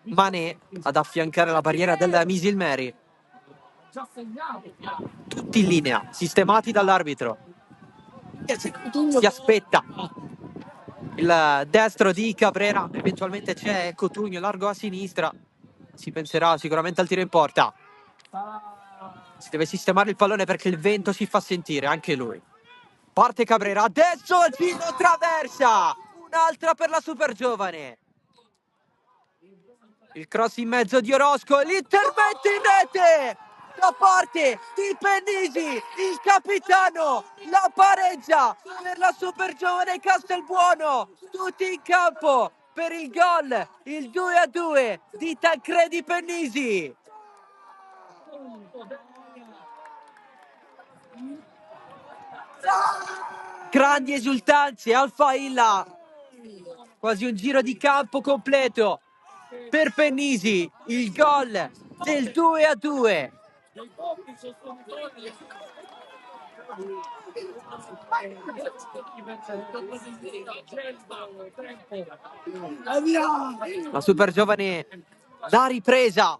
Mané ad affiancare la barriera del Misilmeri. Tutti in linea, sistemati dall'arbitro. Si aspetta il destro di Cabrera, eventualmente c'è Cotugno largo a sinistra, si penserà sicuramente al tiro in porta. Si deve sistemare il pallone perché il vento si fa sentire, anche lui. Parte Cabrera, adesso il giro traversa, un'altra per la super giovane. Il cross in mezzo di Orozco, l'intervento in rete da parte di Pennisi, il capitano, la pareggia per la super giovane Castelbuono, tutti in campo per il gol, il 2-2 di Tancredi Pennisi. Grandi esultanze, Al Failla, quasi un giro di campo completo per Pennisi, il gol del 2-2. La super giovane da ripresa.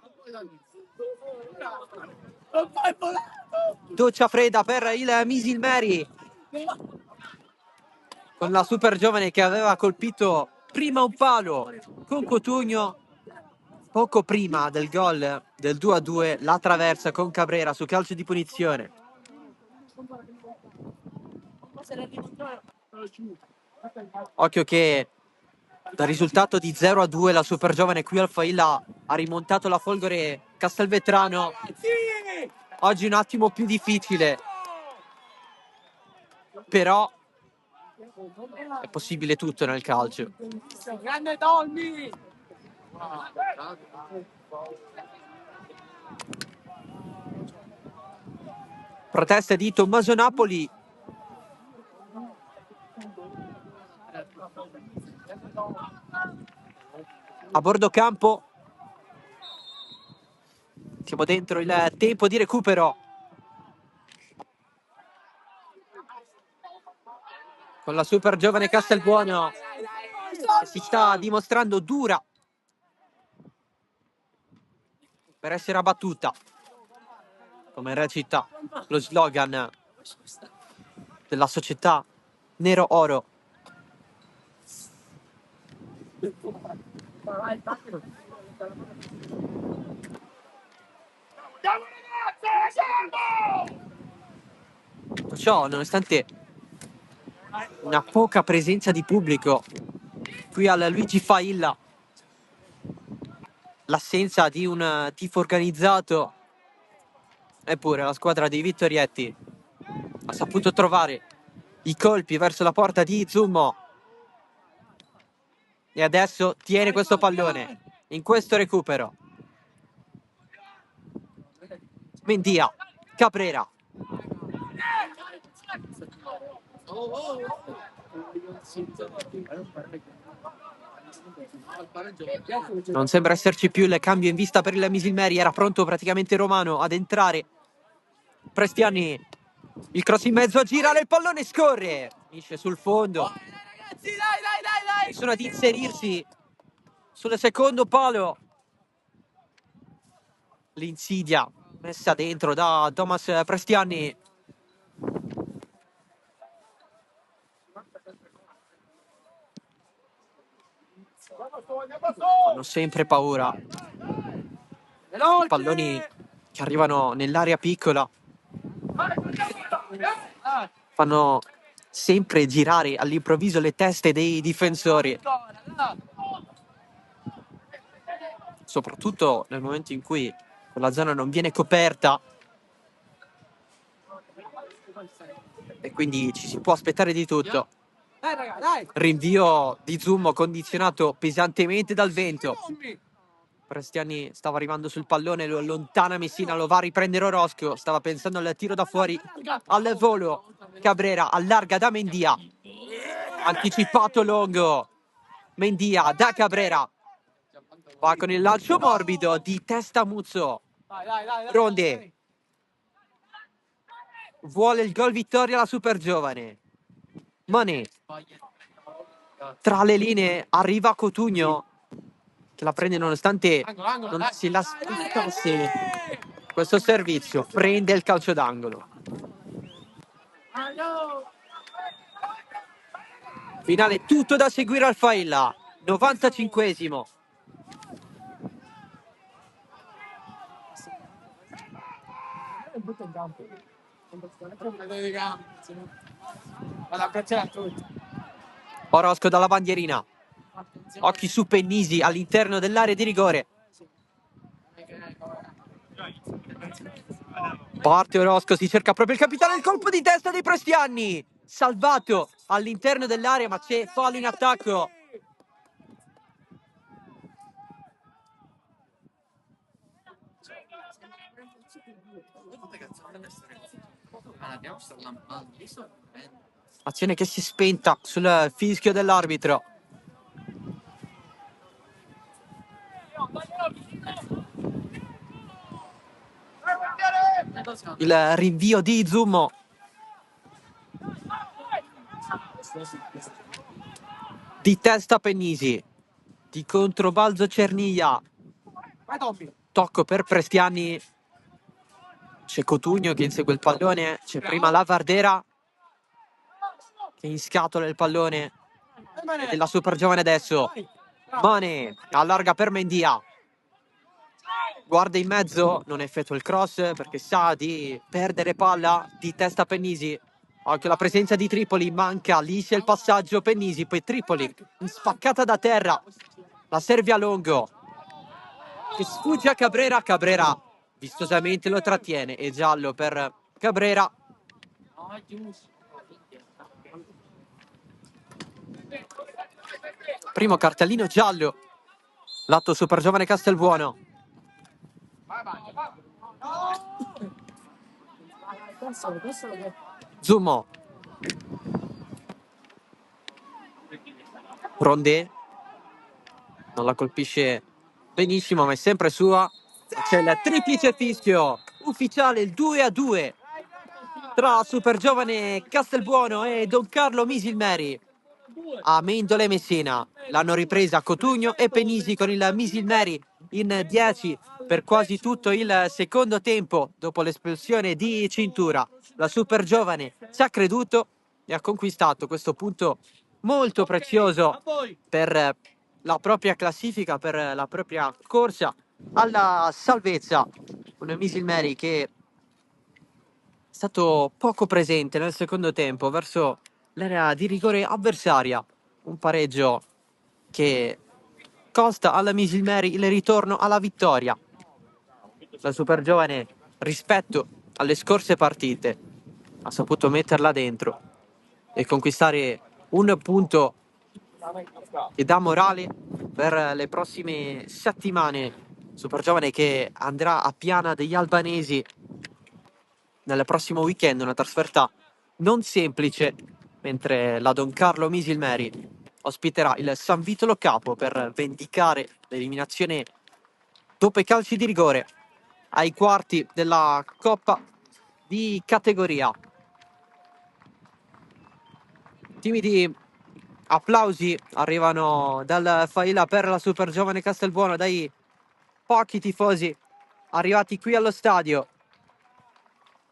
Doccia fredda per il Misilmeri, con la super giovane che aveva colpito prima un palo con Cotugno. Poco prima del gol del 2-2, la traversa con Cabrera su calcio di punizione. Occhio che dal risultato di 0-2 la super giovane qui al Failla ha rimontato la Folgore Castelvetrano. Oggi un attimo più difficile, però è possibile tutto nel calcio. Grande Dolmi! Proteste di Tommaso Napoli. A bordo campo. Siamo dentro il tempo di recupero. Con la super giovane Castelbuono che si sta dimostrando dura per essere abbattuta, come recita lo slogan della società Nero Oro. Ciò nonostante una poca presenza di pubblico qui al Luigi Failla, l'assenza di un tifo organizzato, eppure la squadra dei Vittorietti ha saputo trovare i colpi verso la porta di Zummo e adesso tiene questo pallone in questo recupero. Mendia, Cabrera, non sembra esserci più il cambio in vista per il Misilmeri, era pronto praticamente Romano ad entrare. Prestiani, il cross in mezzo, a girare il pallone, scorre, finisce sul fondo. Sono ad inserirsi sul secondo palo. L'insidia messa dentro da Thomas Prestiani. Fanno sempre paura i palloni che arrivano nell'area piccola, fanno sempre girare all'improvviso le teste dei difensori, soprattutto nel momento in cui quella zona non viene coperta e quindi ci si può aspettare di tutto. Rinvio di Zummo condizionato pesantemente dal vento. Prestiani stava arrivando sul pallone, lo allontana Messina, lo va a riprendere Orosco, stava pensando al tiro da fuori, al volo. Cabrera allarga da Mendia, anticipato Longo. Mendia da Cabrera, va con il lancio morbido di testa Muzzo. Ronde vuole il gol vittoria la super giovane. Mané tra le linee, arriva Cotugno che la prende nonostante non si l'aspettasse questo servizio, prende il calcio d'angolo. Finale tutto da seguire al Failla, 95esimo. Orosco dalla bandierina, occhi su Pennisi all'interno dell'area di rigore. Parte Orosco, si cerca proprio il capitano, il colpo di testa dei Prestiani, salvato all'interno dell'area, ma c'è fallo in attacco. Azione che si è spenta sul fischio dell'arbitro. Il rinvio di Zummo. Di testa Pennisi, di controbalzo Cerniglia, tocco per Prestiani, c'è Cotugno che insegue il pallone, c'è prima la Vardera che inscatola il pallone ed è la super giovane adesso. Mane allarga per Mendia, guarda in mezzo, non effettua il cross perché sa di perdere palla. Di testa Pennisi, anche la presenza di Tripoli, manca liscia il passaggio Pennisi, poi Tripoli spaccata da terra, la serve a Longo che sfugge a Cabrera, Cabrera vistosamente lo trattiene, e giallo per Cabrera. Primo cartellino giallo lato super giovane Castelbuono. Zummo, Rondé non la colpisce benissimo, ma è sempre sua. C'è il triplice fischio ufficiale, il 2-2 tra super giovane Castelbuono e Don Carlo Misilmeri. Amendola e Messina l'hanno ripresa Cotugno e Pennisi con il Misilmeri in 10 per quasi tutto il secondo tempo. Dopo l'espulsione di cintura, la super giovane ci ha creduto e ha conquistato questo punto molto prezioso per la propria classifica, per la propria corsa alla salvezza. Un Misilmeri che è stato poco presente nel secondo tempo verso l'area di rigore avversaria. Un pareggio che costa alla Misilmeri il ritorno alla vittoria. La super giovane, rispetto alle scorse partite, ha saputo metterla dentro e conquistare un punto che dà morale per le prossime settimane. Super giovane che andrà a Piana degli Albanesi nel prossimo weekend, una trasferta non semplice, mentre la Don Carlo Misilmeri ospiterà il San Vitolo Capo per vendicare l'eliminazione dopo i calci di rigore ai quarti della Coppa di categoria. Timidi applausi arrivano dal Faila per la super giovane Castelbuono dai pochi tifosi arrivati qui allo stadio.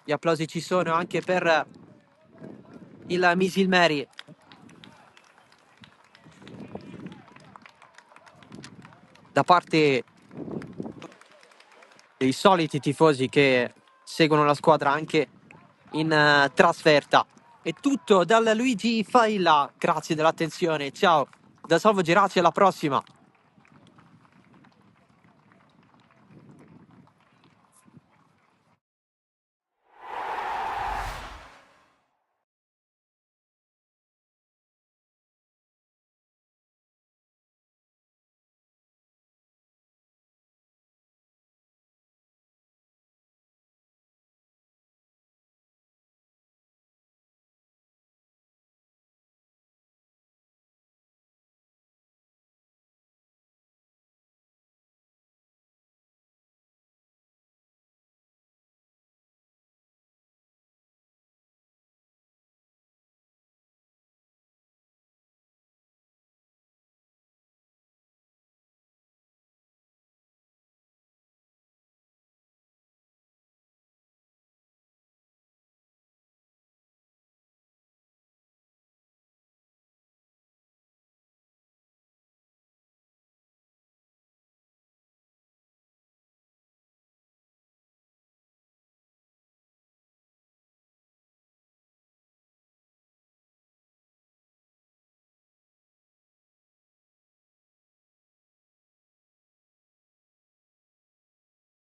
Gli applausi ci sono anche per il Misilmeri. Da parte dei soliti tifosi che seguono la squadra anche in trasferta. È tutto dal Luigi Failla. Grazie dell'attenzione. Ciao da Salvo Geraci, alla prossima.